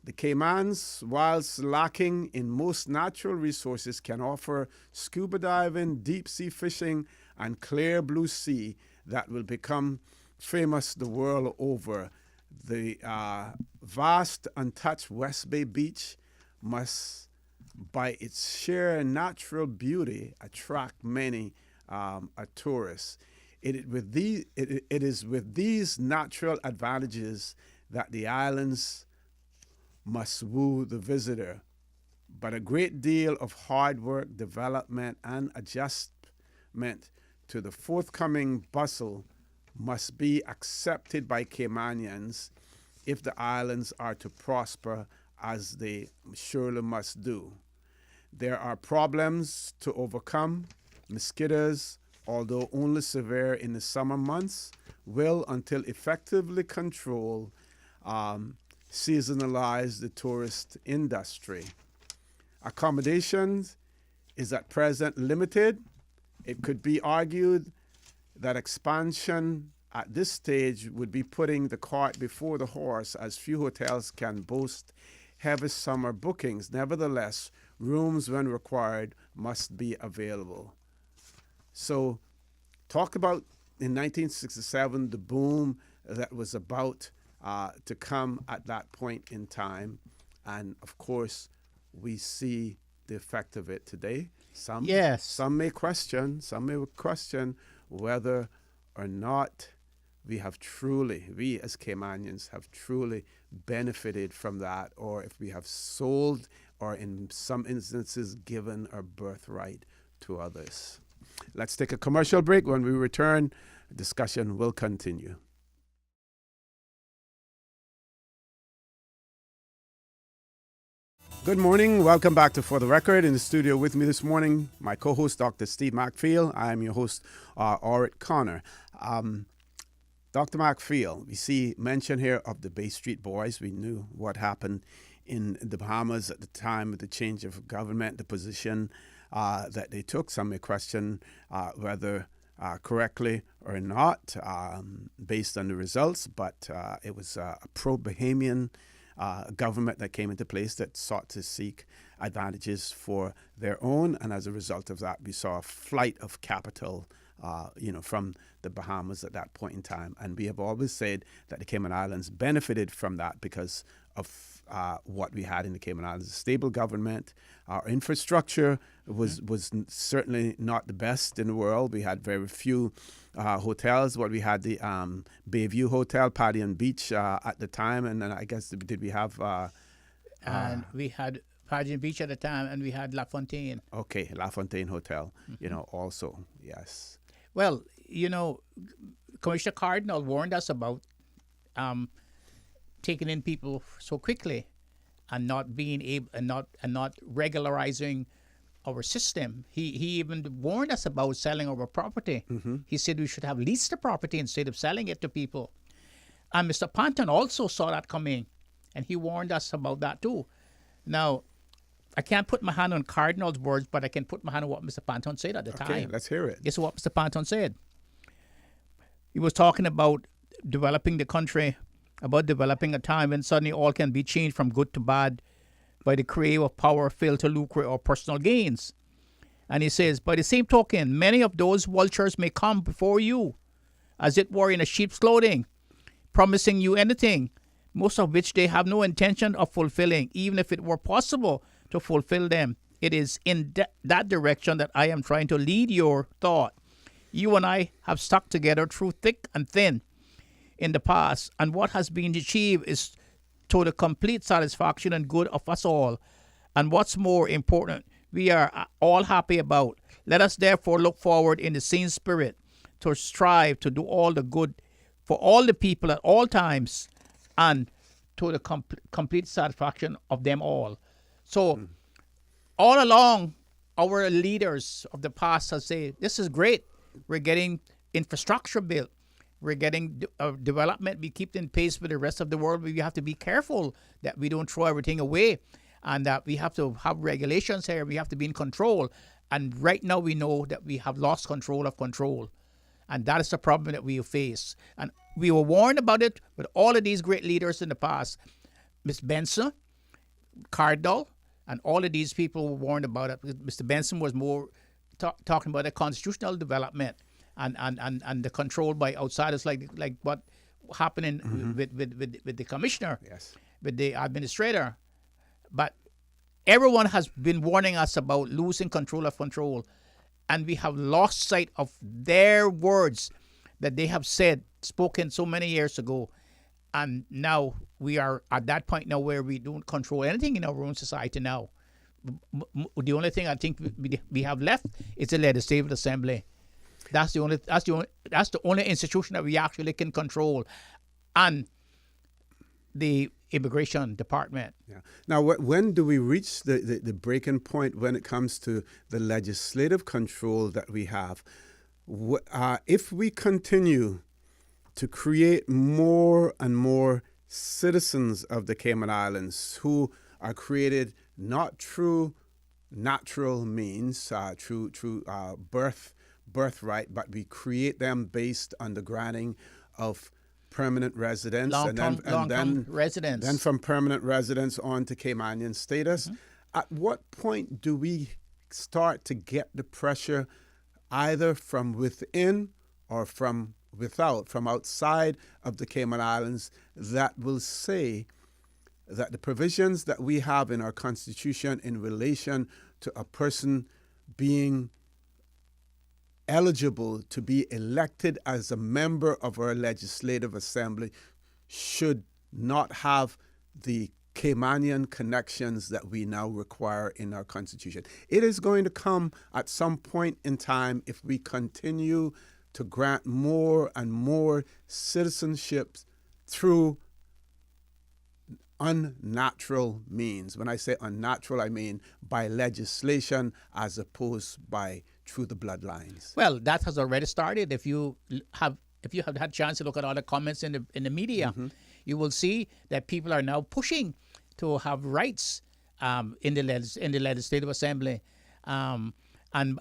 The Caymans, whilst lacking in most natural resources, can offer scuba diving, deep sea fishing, and clear blue sea that will become famous the world over. The vast, untouched West Bay Beach must, by its sheer natural beauty, attract many tourists. It is with these natural advantages that the islands must woo the visitor. But a great deal of hard work, development, and adjustment to the forthcoming bustle must be accepted by Caymanians if the islands are to prosper, as they surely must do. There are problems to overcome. Mosquitoes, although only severe in the summer months, will, until effectively controlled, seasonalize the tourist industry. Accommodations is at present limited. It could be argued that expansion at this stage would be putting the cart before the horse, as few hotels can boast heavy summer bookings. Nevertheless, rooms, when required, must be available. So, talk about in 1967 the boom that was about to come at that point in time, and of course, we see the effect of it today. Some may question whether or not we as Caymanians have truly benefited from that, or if we have sold or in some instances given our birthright to others. Let's take a commercial break. When we return, discussion will continue. Good morning. Welcome back to For the Record. In the studio with me this morning, my co-host, Dr. Steve McField. I am your host, Orrit Connor. Dr. McField, we see mention here of the Bay Street Boys. We knew what happened in the Bahamas at the time of the change of government, the position that they took. Some may question whether correctly or not based on the results, but it was a pro-Bahamian government that came into place that sought to seek advantages for their own, and as a result of that, we saw a flight of capital, from the Bahamas at that point in time. And we have always said that the Cayman Islands benefited from that because of what we had in the Cayman Islands: a stable government. Our infrastructure was certainly not the best in the world. We had very few hotels. We had the Bayview Hotel, Padian Beach at the time, and then I guess did we have? And we had Padian Beach at the time, and we had La Fontaine. Okay, La Fontaine Hotel. Also yes. Well, Commissioner Cardinal warned us about taking in people so quickly and not being able and not regularizing our system. He even warned us about selling our property. Mm-hmm. He said we should have leased the property instead of selling it to people. And Mr. Panton also saw that coming, and he warned us about that too. Now, I can't put my hand on Cardinal's words, but I can put my hand on what Mr. Panton said at the time. Okay, let's hear it. This is what Mr. Panton said. He was talking about developing the country, about developing a time when suddenly all can be changed from good to bad by the crave of power, filled to lucre or personal gains. And he says, by the same token, many of those vultures may come before you, as it were in a sheep's clothing, promising you anything, most of which they have no intention of fulfilling, even if it were possible to fulfill them. It is in that direction that I am trying to lead your thought. You and I have stuck together through thick and thin in the past, and what has been achieved is to the complete satisfaction and good of us all. And what's more important, we are all happy about. Let us therefore look forward in the same spirit to strive to do all the good for all the people at all times, and to the complete satisfaction of them all. So, all along, our leaders of the past have said, this is great. We're getting infrastructure built. We're getting development. We keep in pace with the rest of the world. We have to be careful that we don't throw everything away, and that we have to have regulations here. We have to be in control. And right now we know that we have lost control of control. And that is the problem that we face. And we were warned about it with all of these great leaders in the past. Ms. Benson, Cardinal, and all of these people were warned about it. Mr. Benson was more talking about the constitutional development and the control by outsiders, like what happened with the commissioner, Yes. with the administrator. But everyone has been warning us about losing control of control, and we have lost sight of their words that they have spoken so many years ago. And now we are at that point now where we don't control anything in our own society now. The only thing I think we have left is the Legislative Assembly. That's the only institution that we actually can control, and the Immigration Department. Yeah. Now, when do we reach the breaking point when it comes to the legislative control that we have? If we continue to create more and more citizens of the Cayman Islands who are created not through natural means, through birthright, but we create them based on the granting of permanent residence, long-term residence. Then from permanent residence on to Caymanian status. Mm-hmm. At what point do we start to get the pressure either from within or from without, from outside of the Cayman Islands, that will say that the provisions that we have in our Constitution in relation to a person being eligible to be elected as a member of our Legislative Assembly should not have the Caymanian connections that we now require in our Constitution? It is going to come at some point in time if we continue to grant more and more citizenships through unnatural means. When I say unnatural, I mean by legislation as opposed by through the bloodlines. Well, that has already started. If you have had a chance to look at all the comments in the media, mm-hmm. you will see that people are now pushing to have rights in the Legislative Assembly, and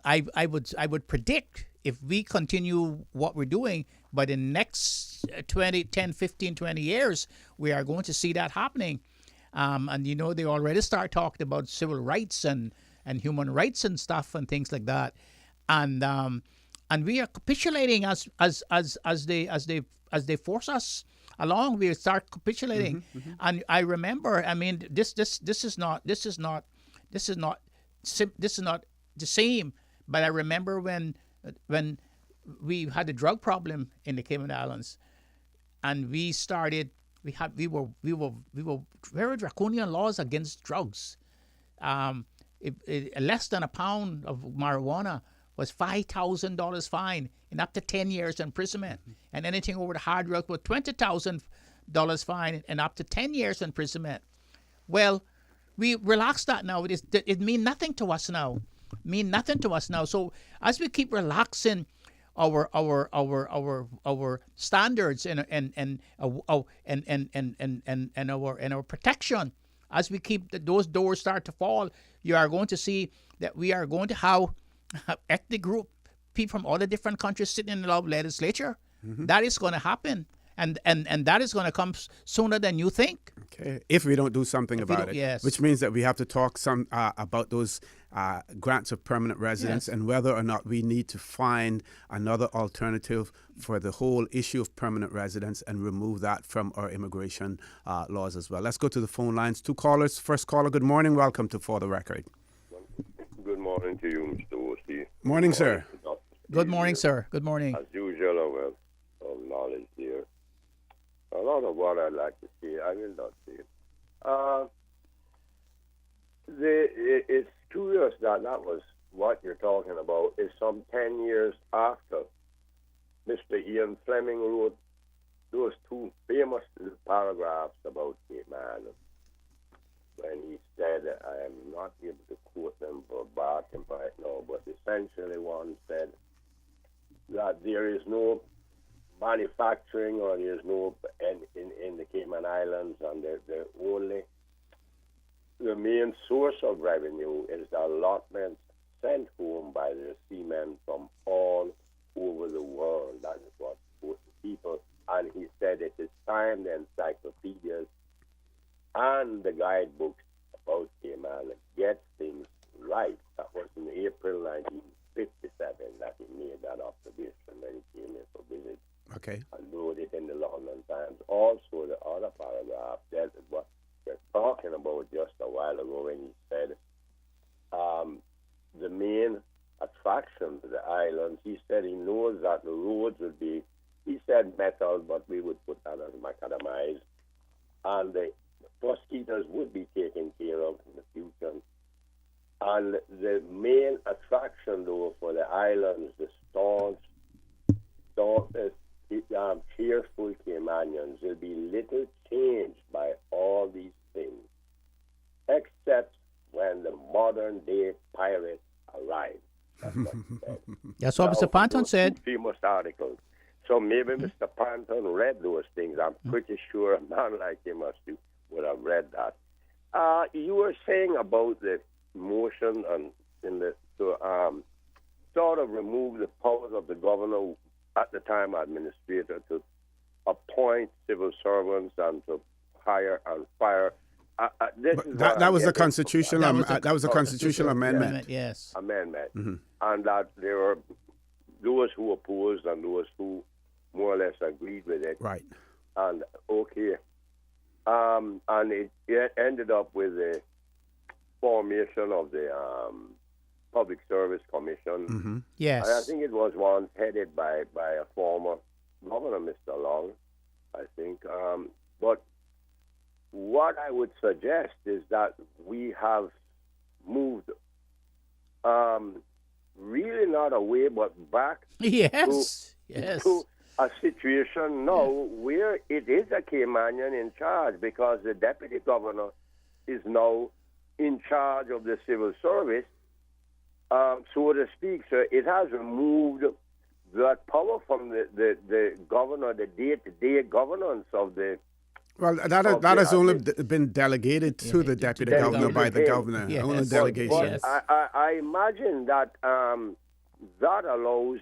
I would predict if we continue what we're doing, by the next 10, 15, 20 years, we are going to see that happening. And, they already start talking about civil rights and human rights and stuff and things like that. And we are capitulating as they force us along. We start capitulating. Mm-hmm, mm-hmm. And I remember, this is not the same. But I remember when we had a drug problem in the Cayman Islands, and we were very draconian laws against drugs. Less than a pound of marijuana was $5,000 fine and up to 10 years imprisonment, mm-hmm. and anything over the hard drugs was $20,000 fine and up to 10 years imprisonment. Well, we relaxed that now. It means nothing to us now. So as we keep relaxing our standards and our protection, as we keep those doors start to fall, you are going to see that we are going to have ethnic group people from all the different countries sitting in the legislature. Mm-hmm. That is going to happen. And that is going to come sooner than you think. Okay, if we don't do something about it, yes. Which means that we have to talk about those grants of permanent residence, yes. and whether or not we need to find another alternative for the whole issue of permanent residence and remove that from our immigration laws as well. Let's go to the phone lines. 2 callers. First caller, good morning. Welcome to For the Record. Good morning to you, Mr. O.C. Morning, sir. Good morning, sir. Good morning. As usual, of knowledge there. A lot of what I'd like to say, I will not say. It's curious that was what you're talking about is some 10 years after Mr. Ian Fleming wrote those 2 famous paragraphs about Cayman, when he said, I am not able to quote them verbatim right now, but essentially one said that there is no manufacturing, or there's no in the Cayman Islands, and the main source of revenue is the allotment sent home by the seamen from all over the world. That is what people, and he said it is time the encyclopedias and the guidebooks about Cayman get things right. That was in April 1957 that he made that observation when he came in for visit. Okay. And wrote it in the London Times. Also, the other paragraph dealt with what we're talking about just a while ago when he said the main attraction to the islands, he said he knows that the roads would be, he said metal, but we would put that as macadamized, and the mosquitoes would be taken care of in the future. And the main attraction, though, for the islands, the staunch, cheerful Caymanians, will be little changed by all these things, except when the modern-day pirates arrive. That's what he said. That's what Mr. Panton said. Famous articles. So maybe Mr. Panton read those things. I'm pretty sure a man like him would have read that. You were saying about the motion and to sort of remove the powers of the governor, at the time administrator, to appoint civil servants and to hire and fire. That was a constitutional. That was a constitutional amendment. Yes. Amendment, Mm-hmm. and that there were those who opposed and those who more or less agreed with it. Right. And okay, and it ended up with the formation of the Public Service Commission. Mm-hmm. Yes. And I think it was once headed by a former governor, Mr. Long, I think. But what I would suggest is that we have moved really not away but back Yes. to a situation now where it is a Caymanian in charge, because the deputy governor is now in charge of the civil service, so to speak. So it has removed that power from the governor, the day-to-day governance of the. Well, that has only been delegated to the deputy governor by the governor. Yes. Only delegation. Yes. I imagine that that allows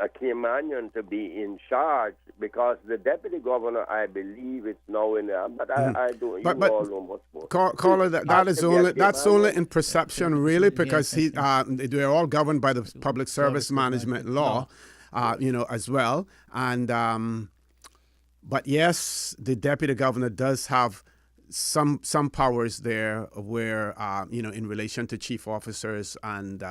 a Caymanian to be in charge, because the deputy governor, I believe, it's now in there, but I don't. But all know much more. Caller, that's only in perception, really, because they're all governed by the Public Service Management Law, as well, and. But yes, the deputy governor does have some powers there, where in relation to chief officers and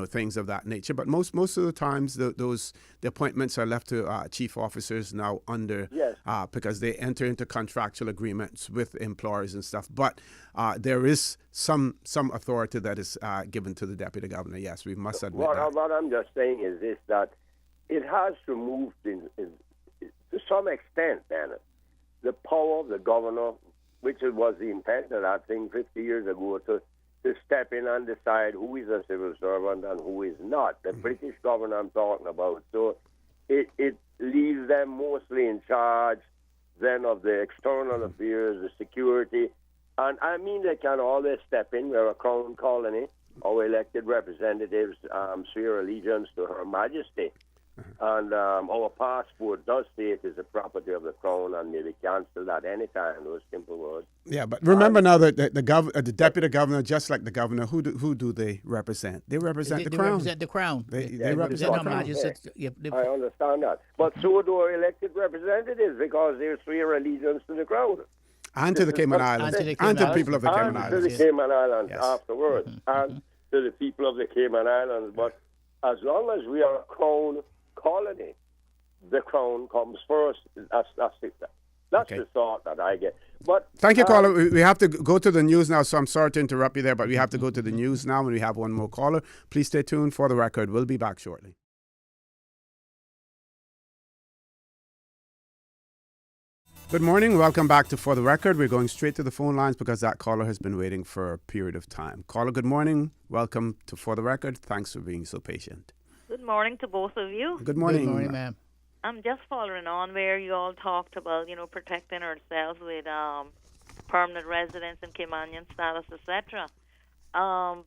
things of that nature. But most of the times, the appointments are left to chief officers now because they enter into contractual agreements with employers and stuff. But there is some authority that is given to the deputy governor. Yes, we must admit that. What I'm just saying is this: that it has removed to some extent, then, the power of the governor, which was the intent of that thing 50 years ago, to step in and decide who is a civil servant and who is not. The British governor I'm talking about. So it leaves them mostly in charge then of the external affairs, the security. And I mean, they can always step in. We're a crown colony. Our elected representatives swear allegiance to Her Majesty. And our passport does say it is the property of the crown, and may be cancelled at any time. Those simple words. Yeah, but remember now that the deputy governor, just like the governor, who do they represent? They represent the crown. They represent the crown. They represent Her Majesty. I understand that, but so do our elected representatives, because they swear allegiance to the crown. And to the Cayman Islands. And to the people of the Cayman Islands. And to the Cayman Islands afterwards. Mm-hmm. And to the people of the Cayman Islands. But as long as we are a crown colony, the crown comes first. That's the thought that I get. But thank you, caller. We have to go to the news now, so I'm sorry to interrupt you there, but we have to go to the news now, and we have one more caller. Please stay tuned for the record. We'll be back shortly. Good morning. Welcome back to For the Record. We're going straight to the phone lines because that caller has been waiting for a period of time. Caller, good morning. Welcome to For the Record. Thanks for being so patient. Good morning to both of you. Good morning. Good morning, ma'am. I'm just following on where you all talked about, protecting ourselves with permanent residence and Caymanian status, etc. I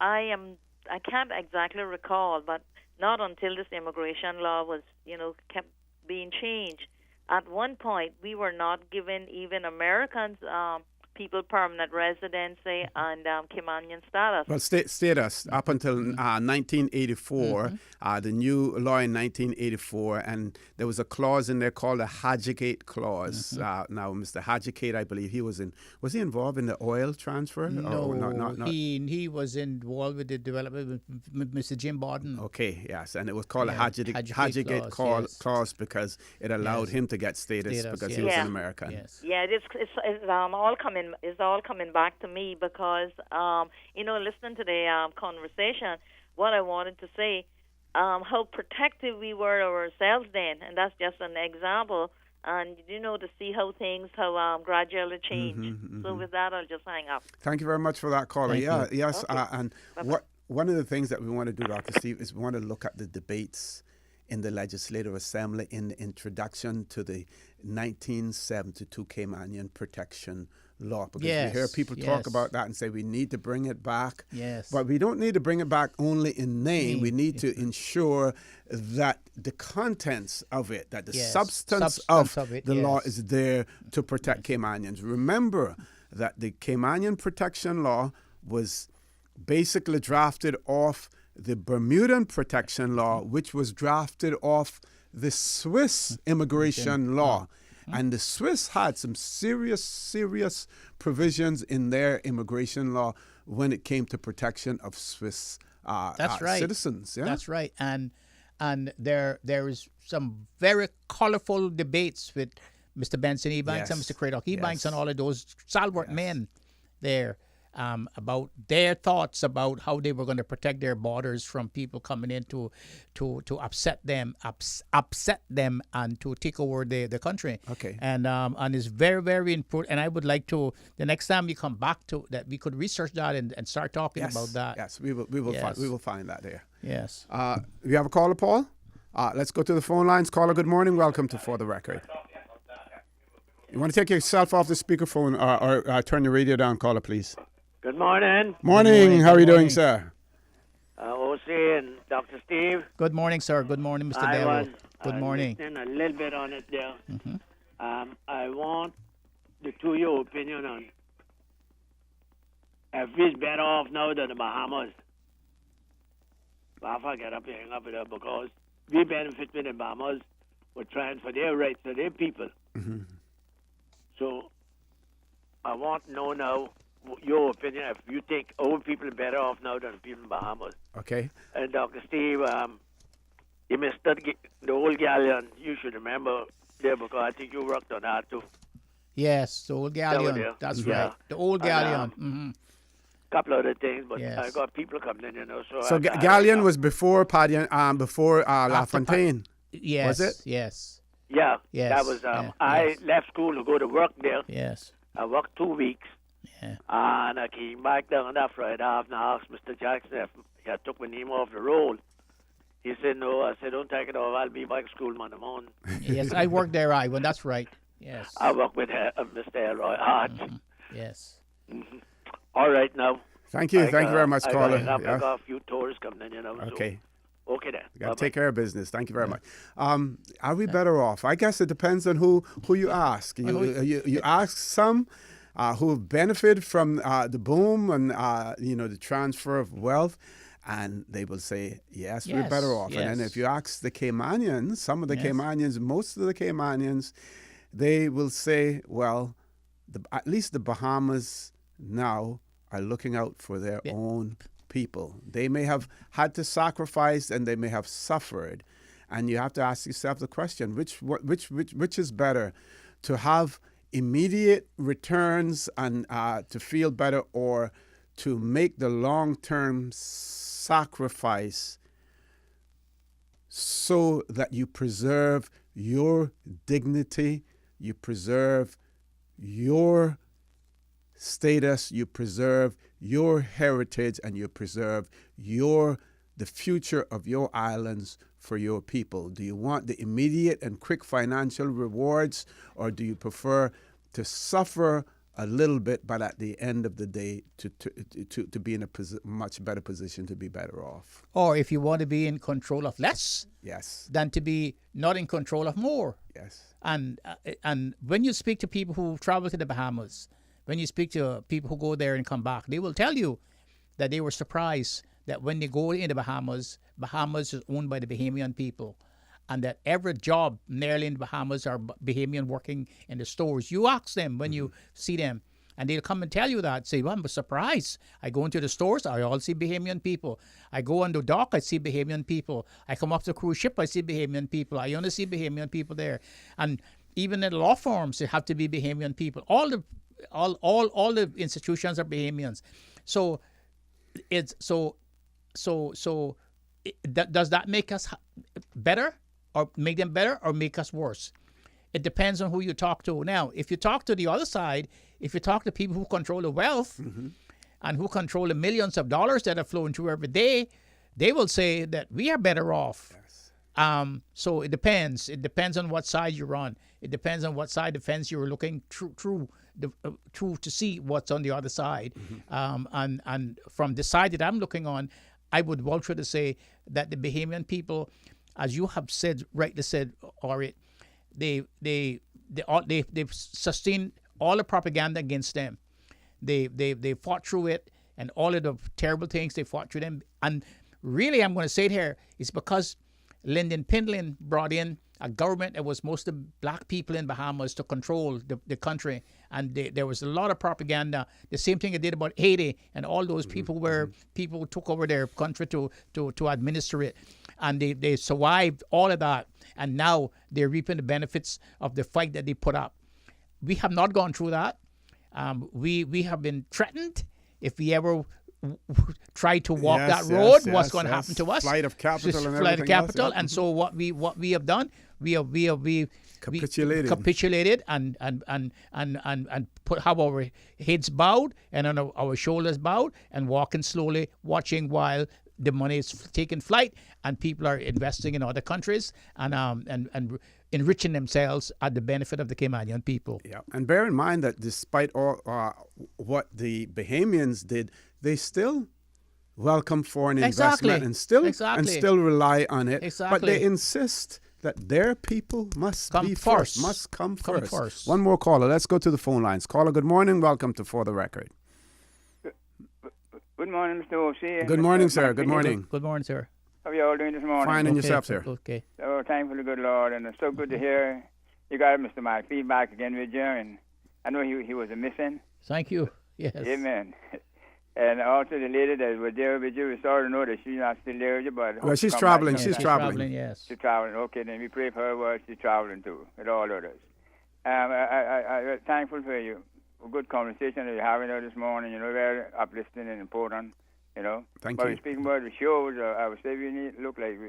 am I can't exactly recall, but not until this immigration law was, kept being changed. At one point, we were not given even Americans, people permanent residency and Caymanian status. Well, status up until 1984, the new law in 1984, and there was a clause in there called the Hadjigate clause. Now, Mr. Hadjigate, I believe was he involved in the oil transfer? No, not. He was involved with the development with Mr. Jim Borden. Okay, yes, and it was called a Hadjigate clause, clause because it allowed him to get status because he was an American. Yes. Yeah, it's all coming back to me because listening to the conversation, what I wanted to say, how protective we were of ourselves then, and that's just an example. And to see how things gradually change. So with that, I'll just hang up. Thank you very much for that, caller. Thank you. Yes, Okay. and one of the things that we want to do, Dr. Steve, is we want to look at the debates in the Legislative Assembly in the introduction to the 1972 Caymanian Protection Law. Because we hear people talk about that and say we need to bring it back. Yes. But we don't need to bring it back only in name. We need to ensure that the contents of it, that the substance of it, the law is there to protect Caymanians. Remember that the Caymanian Protection Law was basically drafted off the Bermudan Protection Law, which was drafted off the Swiss immigration law. And the Swiss had some serious provisions in their immigration law when it came to protection of Swiss citizens. Yeah? That's right. And there is some very colorful debates with Mr. Benson Ebanks and Mr. Craddock Ebanks and all of those stalwart men there. About their thoughts about how they were going to protect their borders from people coming in to upset them and to take over the country. Okay. And it's very, very important. And I would like to, the next time we come back to that, we could research that and start talking about that. Yes, we will find that there. Yes. We have a caller, Paul. Let's go to the phone lines. Caller, good morning. Welcome to For the Record. You want to take yourself off the speakerphone or turn your radio down, caller, please. Good morning. Morning. How are you doing, sir? O.C. and Dr. Steve. Good morning, sir. Good morning, Mr. Devil. Good morning. Listening a little bit on it there. I want the two-year opinion on if he's better off now than the Bahamas. If I get up and hang up with her because we benefit with the Bahamas. We're trying for their rights to their people. So I want to know now your opinion, if you think our people are better off now than the people in Bahamas. Okay. And Dr. Steve, you missed the old galleon. You should remember there because I think you worked on that too. Yes, the old galleon. That's right. The old galleon. Couple other things, but I got people coming in, So galleon was before La Fontaine. Yes. Was it? Yes. Yeah. Yes. That was. I left school to go to work there. Yes. I worked 2 weeks. Yeah. And I came back down that Friday after and I asked Mr. Jackson if he had took my name off the roll. He said no. I said, don't take it off. I'll be back to school Monday morning. Yes, I worked there, Ivan. That's right. Yes. I work with Mr. Elroy Hart. Yes. All right, now. Thank you. Thank you very much, caller. I got a few tourists coming in, Okay. So, okay then. You got to take care of business. Thank you very much. Are we better off? I guess it depends on who you ask. You ask some who have benefited from the boom and the transfer of wealth, and they will say, yes, we're better off. Yes. And then if you ask the Caymanians, some of the Caymanians, most of the Caymanians, they will say, well, at least the Bahamas now are looking out for their own people. They may have had to sacrifice and they may have suffered. And you have to ask yourself the question, which is better, to have immediate returns and to feel better, or to make the long-term sacrifice so that you preserve your dignity, you preserve your status, you preserve your heritage, and you preserve the future of your islands for your people? Do you want the immediate and quick financial rewards, or do you prefer to suffer a little bit, but at the end of the day, to be in a much better position to be better off. Or if you want to be in control of less, Yes. than to be not in control of more. Yes. And when you speak to people who travel to the Bahamas, when you speak to people who go there and come back, they will tell you that they were surprised that when they go in the Bahamas, Bahamas is owned by the Bahamian people, and that every job nearly in the Bahamas are Bahamian working in the stores. You ask them when you see them, and they'll come and tell you that. Say, well, I'm surprised. I go into the stores, I all see Bahamian people. I go on the dock, I see Bahamian people. I come off the cruise ship, I see Bahamian people. I only see Bahamian people there. And even in law firms, they have to be Bahamian people. All the institutions are Bahamians. So it's does that make us better, or make them better, or make us worse? It depends on who you talk to. Now, if you talk to the other side, if you talk to people who control the wealth and who control the millions of dollars that are flowing through every day, they will say that we are better off. Yes. So it depends. It depends on what side you're on. It depends on what side of the fence you're looking through to see what's on the other side. And from the side that I'm looking on, I would venture to say that the Bahamian people, as you have rightly said, Ori, they've sustained all the propaganda against them. They fought through it, and all of the terrible things they fought through them. And really, I'm going to say it here, it's because Lyndon Pindlin brought in a government that was most of black people in Bahamas to control the country, and there was a lot of propaganda. The same thing it did about Haiti and all those people where people took over their country to administer it, and they survived all of that, and now they're reaping the benefits of the fight that they put up. We have not gone through that. We have been threatened if we ever try to walk that road. What's going to happen to us? Flight of capital and flight of capital. else, yeah. And so what we have done, we capitulated and have our heads bowed and on our shoulders bowed and walking slowly, watching while the money is taking flight and people are investing in other countries and enriching themselves at the benefit of the Caymanian people. Yeah, and bear in mind that despite all what the Bahamians did, they still welcome foreign investment and still rely on it. Exactly. But they insist that their people must come first. One more caller. Let's go to the phone lines. Caller, good morning. Welcome to For the Record. Good morning, Mr. O.C. Good morning, sir. Good morning. Good morning, sir. How are you all doing this morning? Fine, and yourself, sir? Okay. So thankful to the good Lord, and it's so good to hear you got Mr. Mike feedback again with you, and I know he was a missing. Thank you. Yes. Amen. And also the lady that was there with you, we sorry to know that she's not still there with you, but well, she's traveling. She's traveling. Yes. She's traveling. Okay, then we pray for her while she's traveling too, with all others. I'm thankful for you. A good conversation that you're having there this morning. You know, very uplifting and important. You know. Thank but you. Speaking about the shows, I would say we need to look like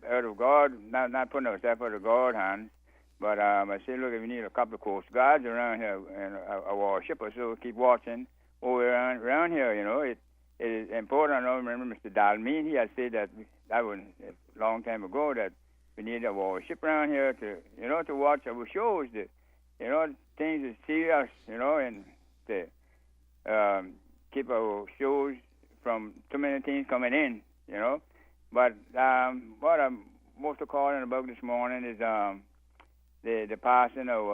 out of God, not putting ourselves out of God's hands. But I say, look, we need a couple of coast guards around here and a warship or so. Keep watching over around here. You know, it is important. I remember Mr. Dalmeen. He had said that was a long time ago that we need a warship around here to watch our shows. Things are serious, and to keep our shows from too many things coming in, But what I'm most calling about this morning is the passing of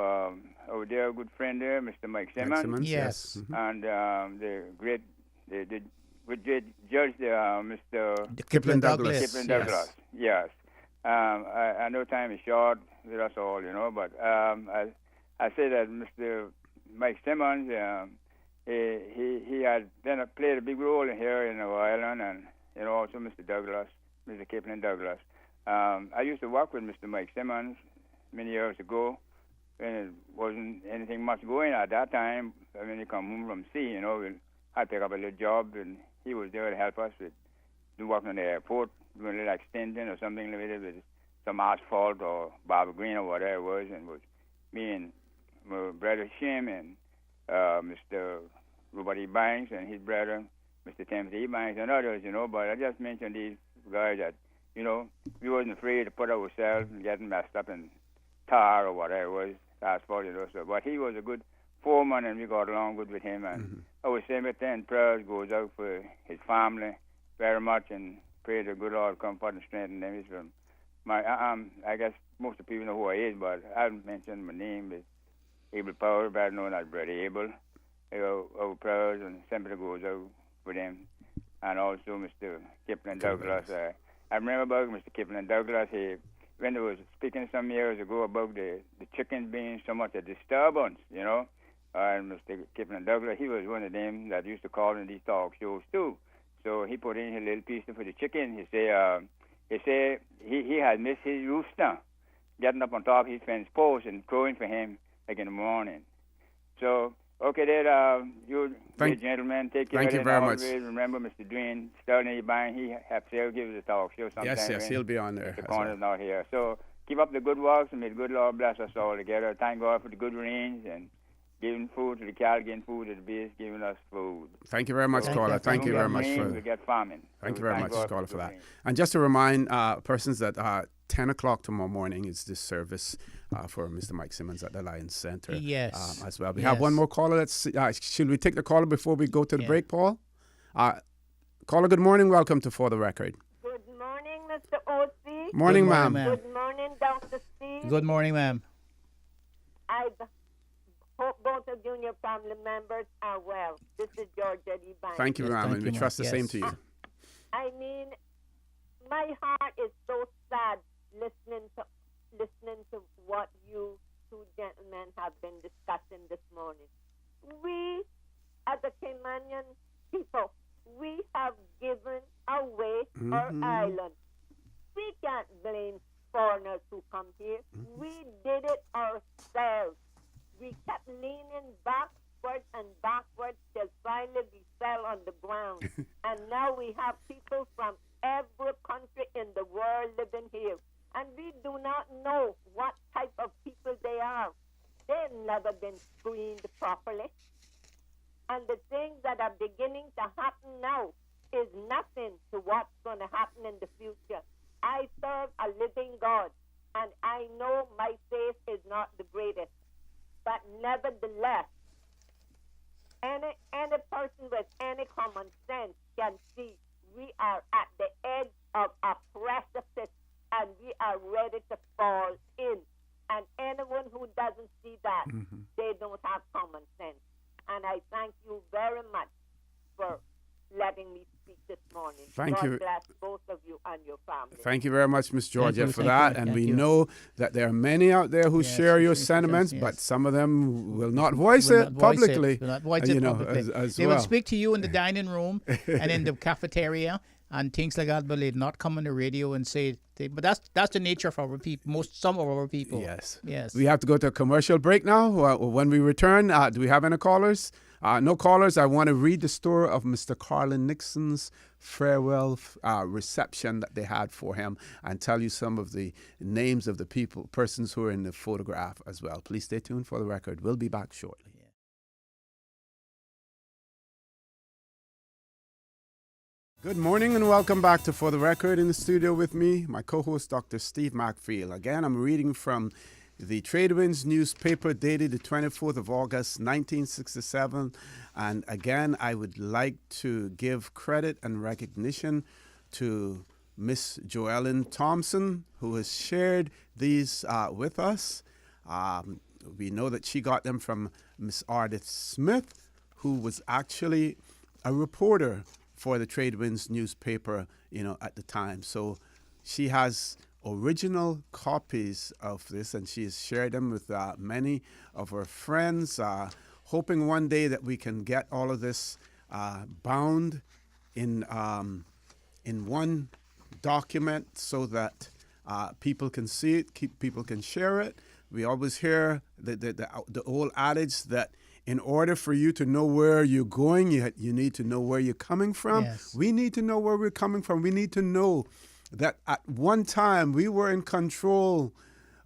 our dear good friend there, Mr. Mike Simmons. Yes. Mm-hmm. And the great judge, Mr. Kipling Douglas. Kipling Douglas. Yes. I know time is short with us all, but I say that Mr. Mike Simmons, he had played a big role here in our island, and also Mr. Douglas, Mr. Kipling Douglas. I used to work with Mr. Mike Simmons many years ago, and it wasn't anything much going at that time. When he come home from sea, I'd pick up a little job, and he was there to help us with working on the airport, doing a little extension or something like that with some asphalt or Barbara Green or whatever it was, and was me and my brother Shim and Mr. Robert E. Banks and his brother, Mr. Timothy E. Banks and others, but I just mentioned these guys that, we wasn't afraid to put ourselves and getting messed up in tar or whatever it was, asphalt, So, but he was a good foreman, and we got along good with him. And I was saying that then prayers goes out for his family very much, and pray the good Lord comfort and strengthen them. He's from I guess most of the people know who I is, but I haven't mentioned my name. It's Abel Power, better known as Brother Abel. Our prayers and sympathy goes out for them. And also Mr. Kipling Douglas. I remember about Mr. Kipling Douglas. When he was speaking some years ago about the chickens being so much a disturbance, you know. And Mr. Kipling Douglas, he was one of them that used to call in these talk shows too. So he put in a little piece for the chicken. He said he had missed his rooster getting up on top of his fence post and crowing for him like in the morning. So, okay, there, you gentlemen, take care. Thank you very much. Remember Mr. Dwayne Sterling, he have to give us a talk show sometime. Yes, he'll be on there. The corner's not here. So keep up the good works, and may the good Lord bless us all together. Thank God for the good rains and giving food to the cattle, getting food to the beasts, giving us food. Thank you very much, caller. Thank you very much we get famine. Thank you very much, caller, for that. And just to remind persons that 10 o'clock tomorrow morning is this service for Mr. Mike Simmons at the Lions Center. Yes. As well. We have one more caller. Let's should we take the caller before we go to the break, Paul? Caller, good morning. Welcome to For the Record. Good morning, Mr. O.C. Morning, ma'am. Good morning, Dr. Steve. Good morning, ma'am. I hope both of you and your family members are well. This is Georgia Lee Banks. Thank you, ma'am, and we trust the same to you. I mean, my heart is so sad listening to what you two gentlemen have been discussing this morning. We, as a Caymanian people, we have given away our island. We can't blame foreigners who come here. We did it ourselves. We kept leaning backwards and backwards till finally we fell on the ground. And now we have people from every country in the world living here. And we do not know what type of people they are. They've never been screened properly. And the things that are beginning to happen now is nothing to what's going to happen in the future. I serve a living God, and I know my faith is not the greatest. But nevertheless, any person with any common sense can see we are at the edge of a precipice and we are ready to fall in. And anyone who doesn't see that, they don't have common sense. And I thank you very much for letting me speak this morning. Thank you. God bless both of you and your family. Thank you very much, Miss Georgia, for that. And we know that there are many out there who share your sentiments, but some of them will not voice it publicly. Will not voice it publicly. As they well. will speak to you in the dining room and in the cafeteria and things like that, but they not come on the radio and say. But that's the nature of our people. Some of our people. Yes. Yes. We have to go to a commercial break now. When we return, do we have any callers? No callers. I want to read the story of Mr. Carlin Nixon's farewell reception that they had for him and tell you some of the names of the persons who are in the photograph as well. Please stay tuned for the record. We'll be back shortly. Good morning and welcome back to For the Record. In the studio with me, my co-host, Dr. Steve Macfield. Again, I'm reading from the Trade Winds newspaper dated the 24th of August, 1967. And again, I would like to give credit and recognition to Miss Joellen Thompson, who has shared these with us. We know that she got them from Miss Ardith Smith, who was actually a reporter for the Trade Winds newspaper, at the time. So she has original copies of this, and she has shared them with many of her friends, hoping one day that we can get all of this bound in one document so that people can see it, people can share it. We always hear the old adage that in order for you to know where you're going, you need to know where you're coming from. Yes. We need to know where we're coming from. We need to know that at one time we were in control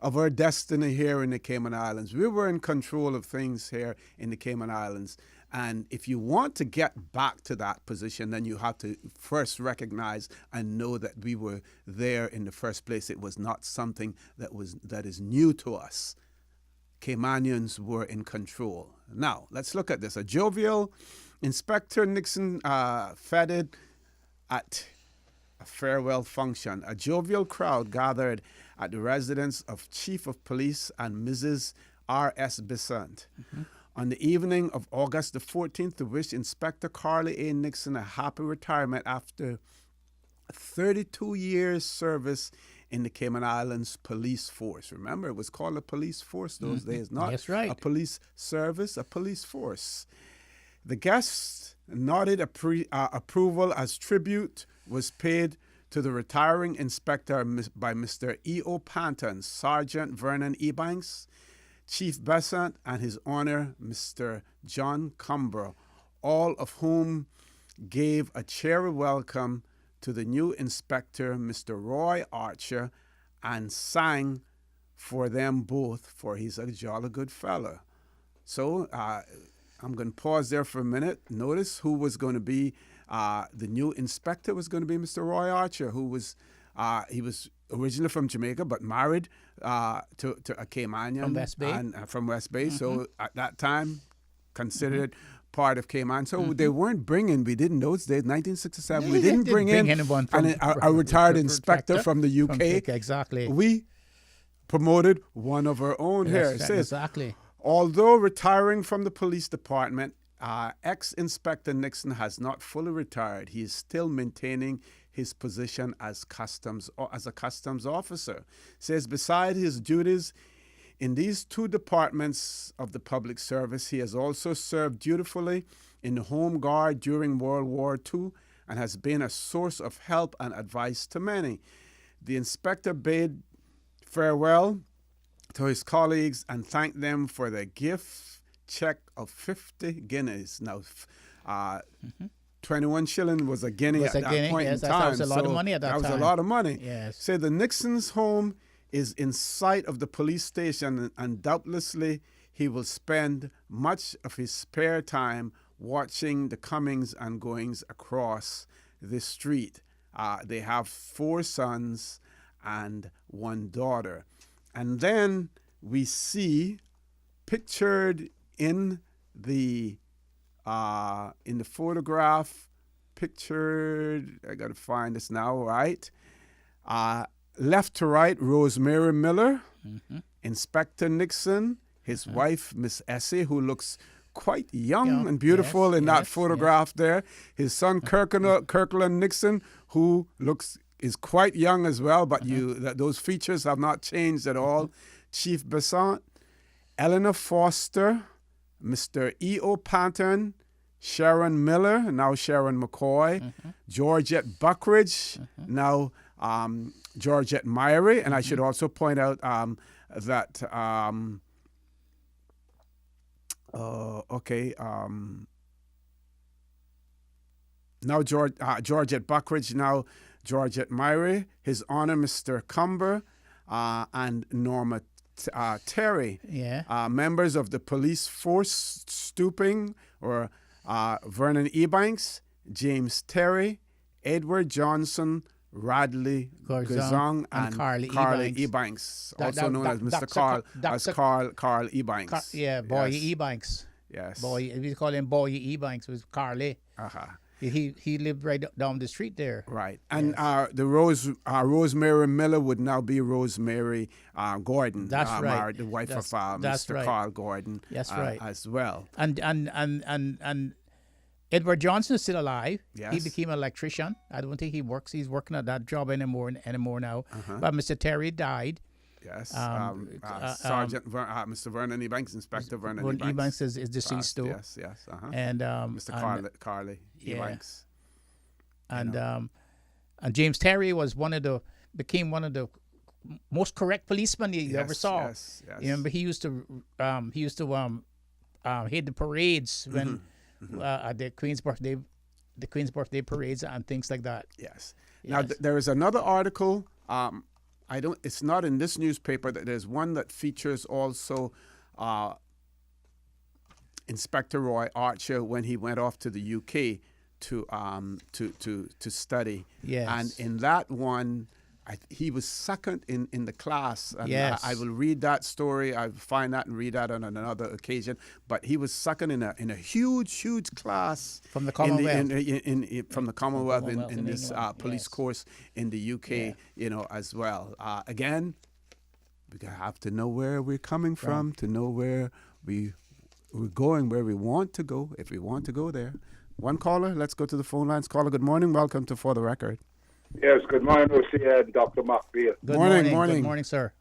of our destiny here in the Cayman Islands. We were in control of things here in the Cayman Islands. And if you want to get back to that position, then you have to first recognize and know that we were there in the first place. It was not something that is new to us. Caymanians were in control. Now, let's look at this. A jovial Inspector Nixon feted at a farewell function. A jovial crowd gathered at the residence of Chief of Police and Mrs. R.S. Besant on the evening of August the 14th to wish Inspector Carly A. Nixon a happy retirement after 32 years service in the Cayman Islands police force. Remember, it was called a police force those days, not That's right. a police service, a police force. The guests nodded approval as tribute was paid to the retiring inspector by Mr. E.O. Panton, Sergeant Vernon Ebanks, Chief Besant, and his owner, Mr. John Cumber, all of whom gave a cheery welcome to the new inspector, Mr. Roy Archer, and sang for them both, for he's a jolly good fellow. So I'm going to pause there for a minute. Notice who was going to be the new inspector was going to be Mr. Roy Archer, who was he was originally from Jamaica but married to a Caymanian From West Bay. and from West Bay. So at that time, considered part of Cayman. So they weren't bringing. We didn't those days. 1967. We didn't bring in anyone from a retired inspector from the UK. Exactly. We promoted one of our own here. It says, Exactly. although retiring from the police department, ex-Inspector Nixon has not fully retired. He is still maintaining his position as a customs officer. Says beside his duties in these two departments of the public service, he has also served dutifully in the Home Guard during World War II and has been a source of help and advice to many. The inspector bade farewell to his colleagues and thanked them for their gift check of 50 guineas. Now, 21 shilling was a guinea at that point in time. That was a lot of money at that time. That was a lot of money. Yes. Say the Nixon's home is in sight of the police station, and doubtlessly he will spend much of his spare time watching the comings and goings across the street. They have 4 sons and 1 daughter. And then we see pictured in the photograph, I got to find this now, right? Left to right, Rosemary Miller, Inspector Nixon, his wife, Miss Essie, who looks quite young and beautiful in that photograph there. His son, Kirkland Nixon, who is quite young as well, but those features have not changed at all. Chief Besant, Eleanor Foster, Mr. E.O. Panton, Sharon Miller, now Sharon McCoy, Georgette Buckridge, now Georgette Myrie. And I should also point out that, now Georgette Buckridge, now Georgette Myrie, His Honor Mr. Cumber, and Norma Terry, members of the police force stooping, or Vernon Ebanks, James Terry, Edward Johnson, Radley Gazong, and Carly Ebanks, also known as Mr. Carl Ebanks. Boy Ebanks. Yes. We call him Boy Ebanks, was Carly. He lived right down the street there. Right. And Rosemary Miller would now be Rosemary Gordon. That's right. Married, the wife of Mr. Carl Gordon. That's right. As well. And Edward Johnson is still alive. Yes. He became an electrician. I don't think he's working at that job anymore now. But Mr. Terry died. Yes. Sergeant Mr. Vernon Ebanks, Inspector Vernon Ebanks is deceased too. Yes. And Mr. Carly Ebanks. And James Terry became one of the most correct policemen you ever saw. Yes. You remember he used to head the parades when at the Queen's birthday parades and things like that. Yes. Now there is another article. It's not in this newspaper. That there's one that features also Inspector Roy Archer when he went off to the UK to study. Yes. And in that one, he was second in the class. And Yes. I will read that story. I will find that and read that on another occasion. But he was second in a huge class From the Commonwealth. From the Commonwealth Commonwealth in in this England, police yes. course in the UK, Yeah. as well. Again, we have to know where we're coming from to know where we're going, where we want to go, if we want to go there. One caller, let's go to the phone lines. Caller, good morning. Welcome to For the Record. Yes, good morning, Lucia and Dr. McBeal. Good Morning. Good morning, sir.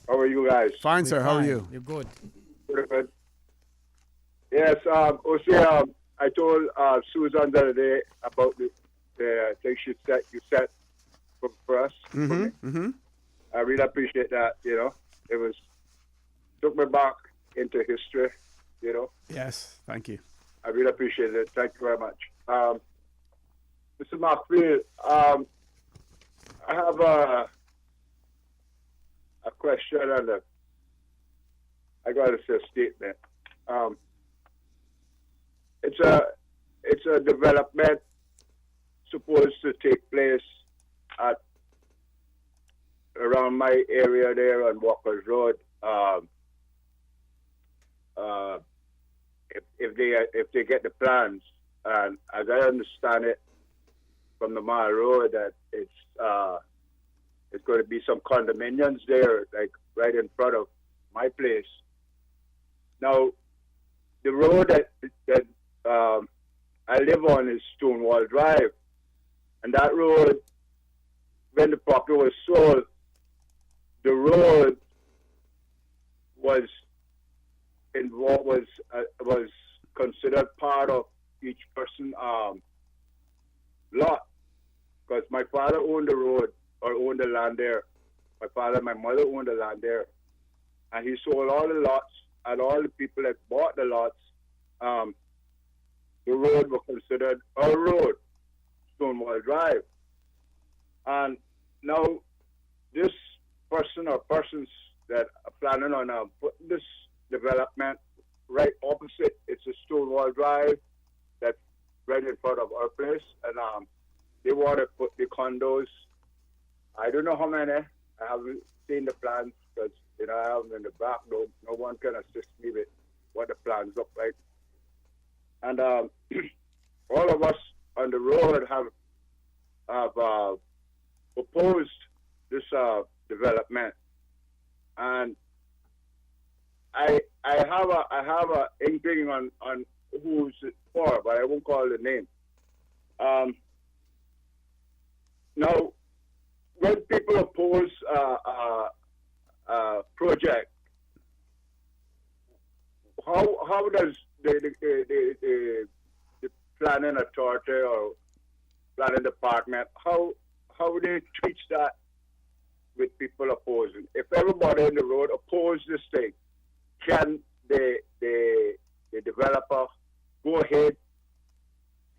How are you guys? Fine, sir. How are Fine. you? You're good. Pretty good. Yes, Lucia, I told Susan the other day about the thing you set for us. For me. Mm-hmm. I really appreciate that, It took me back into history, Yes, thank you. I really appreciate it. Thank you very much. Mr. McBeal, I have a question and I got to say a statement. It's a development supposed to take place at around my area there on Walker's Road. If they get the plans, and as I understand it from the Mile Road, that it's going to be some condominiums there, like right in front of my place. Now, the road that I live on is Stonewall Drive, and that road, when the property was sold, the road was involved was considered part of each person lot, because my father owned the road or owned the land there. My father and my mother owned the land there, and he sold all the lots, and all the people that bought the lots, the road was considered a road, Stonewall Drive. And now this person or persons that are planning on putting this development right opposite, it's a Stonewall Drive that's right in front of our place, and they want to put the condos. I don't know how many. I haven't seen the plans because I have them in the back. No one can assist me with what the plans look like. And all of us on the road have opposed this development, and I have a inkling on who's it for, but I won't call the name. Now, when people oppose a project, how does the planning authority or planning department, how would they treat that with people opposing? If everybody on the road oppose this thing, can the developer go ahead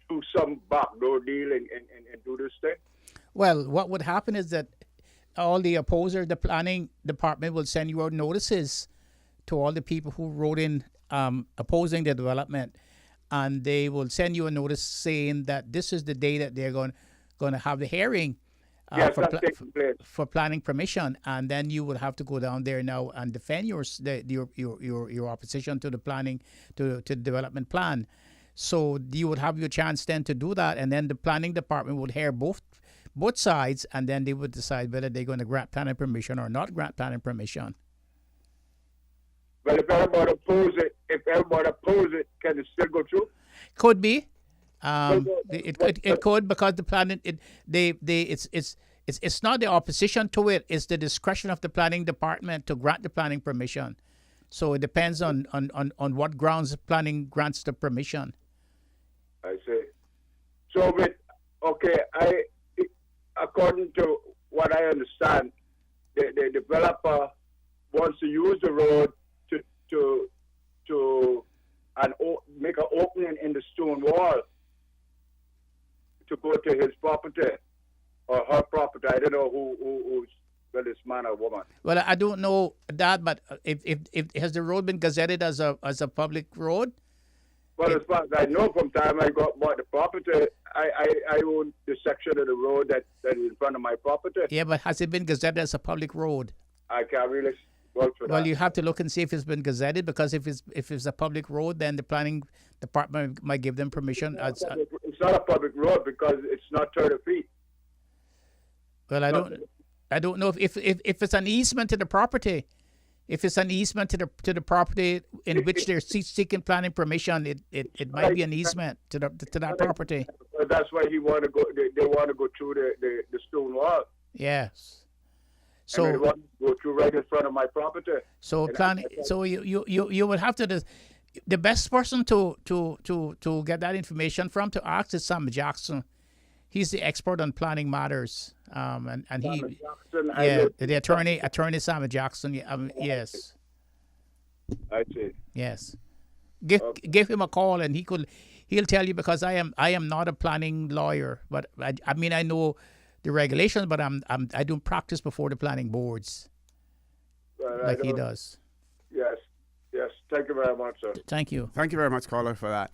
do some backdoor deal and do this thing? Well, what would happen is that all the opposer, the planning department will send you out notices to all the people who wrote in opposing the development, and they will send you a notice saying that this is the day that they're going to have the hearing for planning permission, and then you would have to go down there now and defend your opposition to the planning to the development plan. So you would have your chance then to do that, and then the planning department would hear both sides, and then they would decide whether they're going to grant planning permission or not grant planning permission. Well, if everybody oppose it, can it still go through? Could be. It could, because the planning it's not the opposition to it. It's the discretion of the planning department to grant the planning permission. So it depends on what grounds planning grants the permission. I see. So according to what I understand, the developer wants to use the road to make an opening in the stone wall to go to his property or her property. I don't know who's this man or woman. Well, I don't know that, but if has the road been gazetted as a public road? But as far as I know, from time I bought the property, I own the section of the road that is in front of my property. Yeah, but has it been gazetted as a public road? I can't really vote for that. Well, you have to look and see if it's been gazetted, because if it's a public road, then the planning department might give them permission. It's not a public road because it's not 30 feet. Well, I don't know if it's an easement to the property. If it's an easement to the property in which they're seeking planning permission, it might be an easement to that property. That's why he want to go. They want to go through the stone wall. Yes. So and they want to go through right in front of my property. So planning. So you would have to. The best person to get that information from, to ask, is Sam Jackson. He's the expert on planning matters. And he, Jackson, the attorney Sam Jackson. Yes. I see. Yes. Give him a call, and he'll tell you, because I am not a planning lawyer, but I mean, I know the regulations, but I don't practice before the planning boards like he does. Yes. Thank you very much, sir. Thank you. Thank you very much, caller, for that.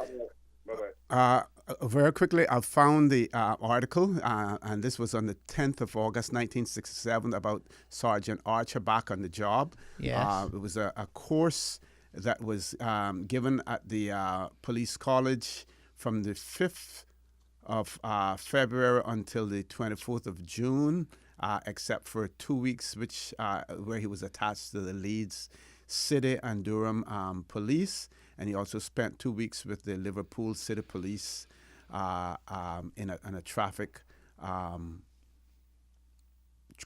Bye-bye. Very quickly, I found the article, and this was on the 10th of August, 1967, about Sergeant Archer back on the job. Yes. It was a course that was given at the police college from the 5th of February until the 24th of June, except for 2 weeks, where he was attached to the Leeds City and Durham police. And he also spent 2 weeks with the Liverpool City Police in a traffic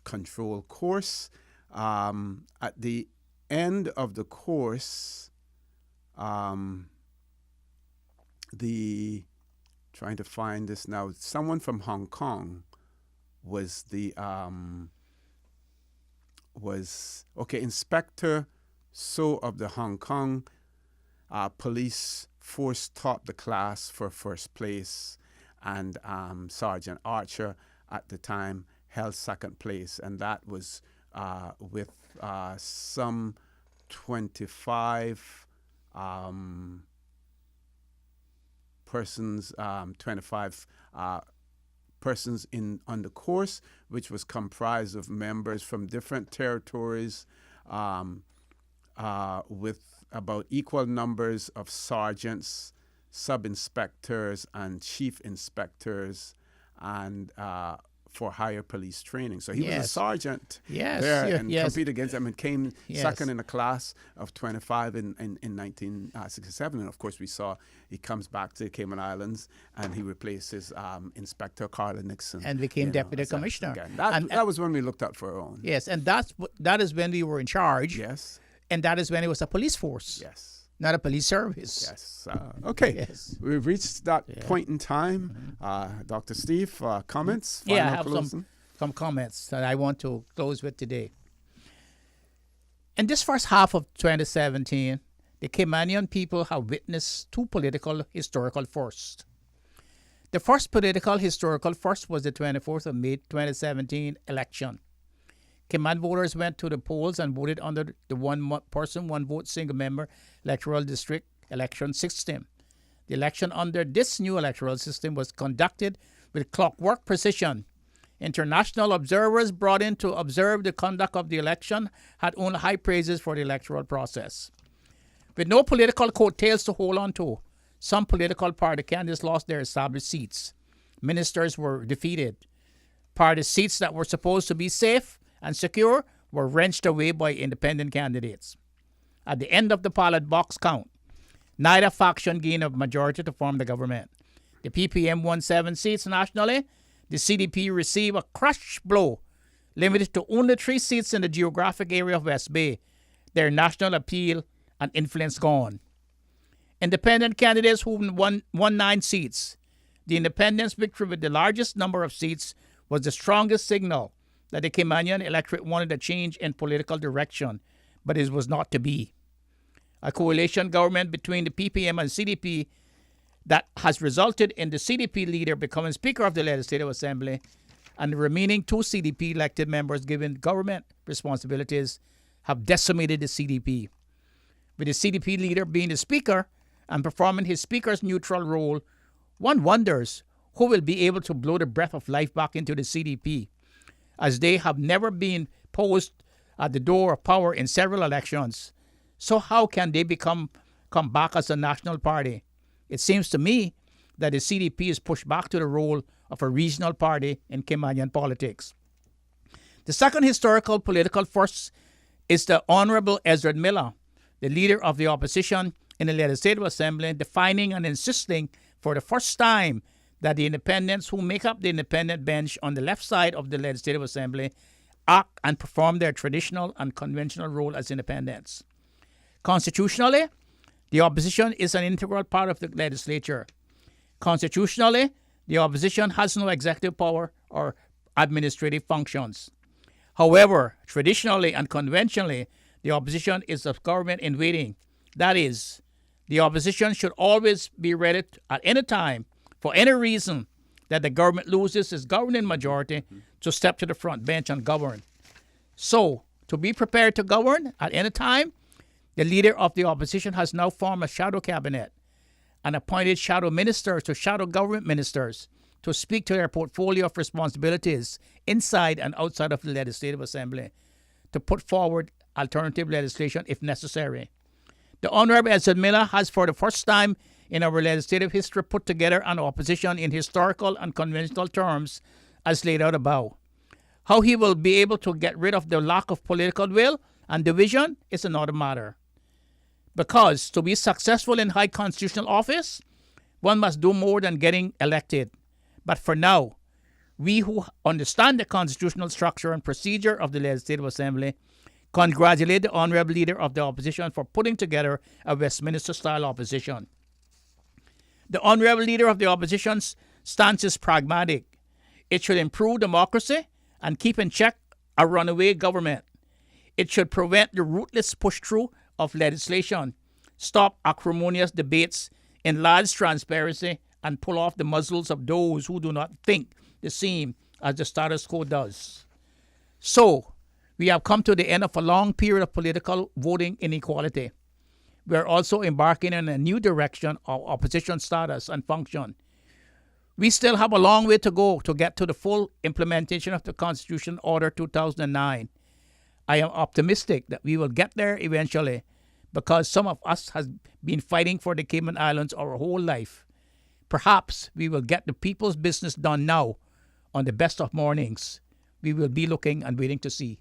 control course. At the end of the course, trying to find this now, someone from Hong Kong was Inspector So of the Hong Kong police force topped the class for first place, and Sergeant Archer at the time held second place, and that was with some 25 persons, 25 persons on the course, which was comprised of members from different territories, with about equal numbers of sergeants, sub-inspectors, and chief inspectors, and for higher police training. So he was a sergeant there and competed against them and came second in a class of 25 in 1967. And of course, we saw he comes back to the Cayman Islands and he replaces Inspector Carla Nixon. And became Deputy Commissioner. That was when we looked out for our own. Yes, and that is when we were in charge. Yes. And that is when it was a police force. Yes. Not a police service. Yes. Okay. Yes. We've reached that point in time. Dr. Steve, comments? I have some comments that I want to close with today. In this first half of 2017, the Caymanian people have witnessed two political historical firsts. The first political historical first was the 24th of May 2017 election. Cayman voters went to the polls and voted under the one person, one vote, single member electoral district election system. The election under this new electoral system was conducted with clockwork precision. International observers brought in to observe the conduct of the election had only high praises for the electoral process. With no political coattails to hold on to, some political party candidates lost their established seats. Ministers were defeated. Party seats that were supposed to be safe and secure were wrenched away by independent candidates. At the end of the ballot box count, neither faction gained a majority to form the government. The PPM won 7 seats nationally. The CDP received a crush blow, limited to only 3 seats in the geographic area of West Bay. Their national appeal and influence gone. Independent candidates who won 9 seats. The independents' victory with the largest number of seats was the strongest signal that the Caymanian electorate wanted a change in political direction, but it was not to be. A coalition government between the PPM and CDP that has resulted in the CDP leader becoming Speaker of the Legislative Assembly and the remaining 2 CDP elected members given government responsibilities have decimated the CDP. With the CDP leader being the Speaker and performing his speaker's neutral role, one wonders who will be able to blow the breath of life back into the CDP, as they have never been posed at the door of power in several elections. So how can they come back as a national party? It seems to me that the CDP is pushed back to the role of a regional party in Caymanian politics. The second historical political first is the Honorable Ezra Miller, the leader of the opposition in the Legislative Assembly, defining and insisting for the first time that the independents who make up the independent bench on the left side of the Legislative Assembly act and perform their traditional and conventional role as independents. Constitutionally, the opposition is an integral part of the legislature. Constitutionally, the opposition has no executive power or administrative functions. However, traditionally and conventionally, the opposition is a government in waiting. That is, the opposition should always be ready at any time, for any reason, that the government loses its governing majority to step to the front bench and govern. So, to be prepared to govern at any time, the leader of the opposition has now formed a shadow cabinet and appointed shadow ministers to shadow government ministers to speak to their portfolio of responsibilities inside and outside of the Legislative Assembly, to put forward alternative legislation if necessary. The Honorable Ezra Miller has for the first time in our legislative history put together an opposition in historical and conventional terms as laid out above. How he will be able to get rid of the lack of political will and division is another matter. Because to be successful in high constitutional office, one must do more than getting elected. But for now, we who understand the constitutional structure and procedure of the Legislative Assembly congratulate the Honorable Leader of the Opposition for putting together a Westminster-style opposition. The Honorable Leader of the Opposition's stance is pragmatic. It should improve democracy and keep in check a runaway government. It should prevent the ruthless push-through of legislation, stop acrimonious debates, enlarge transparency, and pull off the muzzles of those who do not think the same as the status quo does. So, we have come to the end of a long period of political voting inequality. We are also embarking on a new direction of opposition status and function. We still have a long way to go to get to the full implementation of the Constitution Order 2009. I am optimistic that we will get there eventually, because some of us have been fighting for the Cayman Islands our whole life. Perhaps we will get the people's business done now on the best of mornings. We will be looking and waiting to see.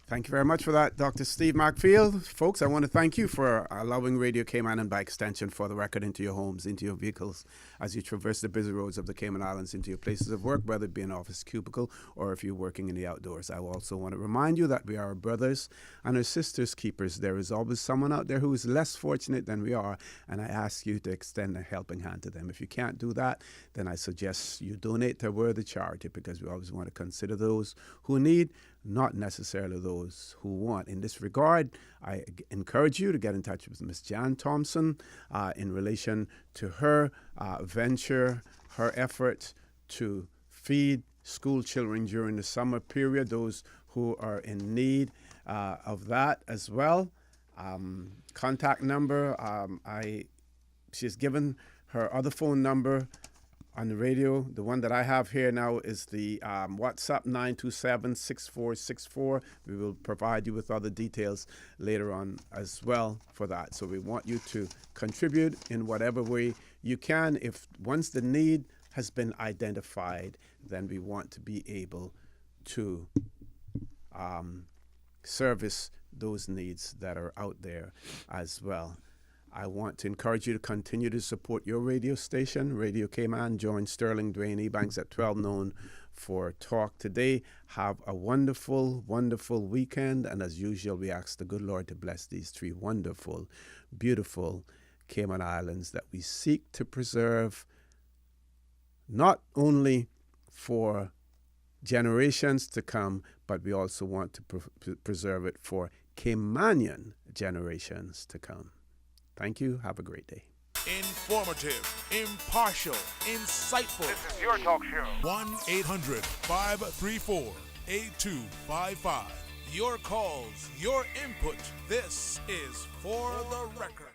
Thank you very much for that, Dr. Steve Macfield. Folks, I want to thank you for allowing Radio Cayman and by extension for the record into your homes, into your vehicles, as you traverse the busy roads of the Cayman Islands into your places of work, whether it be an office cubicle or if you're working in the outdoors. I also want to remind you that we are our brothers and our sisters keepers. There is always someone out there who is less fortunate than we are, and I ask you to extend a helping hand to them. If you can't do that, then I suggest you donate to a worthy charity, because we always want to consider those who need, not necessarily those who want. In this regard, I encourage you to get in touch with Ms. Jan Thompson in relation to her venture, her efforts to feed school children during the summer period, those who are in need of that as well. Contact number, she's given her other phone number on the radio. The one that I have here now is the WhatsApp 927-6464. We will provide you with other details later on as well for that. So we want you to contribute in whatever way you can. If once the need has been identified, then we want to be able to service those needs that are out there as well. I want to encourage you to continue to support your radio station, Radio Cayman. Join Sterling Dwayne Ebanks at 12 noon for Talk Today. Have a wonderful, wonderful weekend. And as usual, we ask the good Lord to bless these three wonderful, beautiful Cayman Islands that we seek to preserve, not only for generations to come, but we also want to preserve it for Caymanian generations to come. Thank you. Have a great day. Informative, impartial, insightful. This is your talk show. 1-800-534-8255. Your calls, your input. This is For the Record.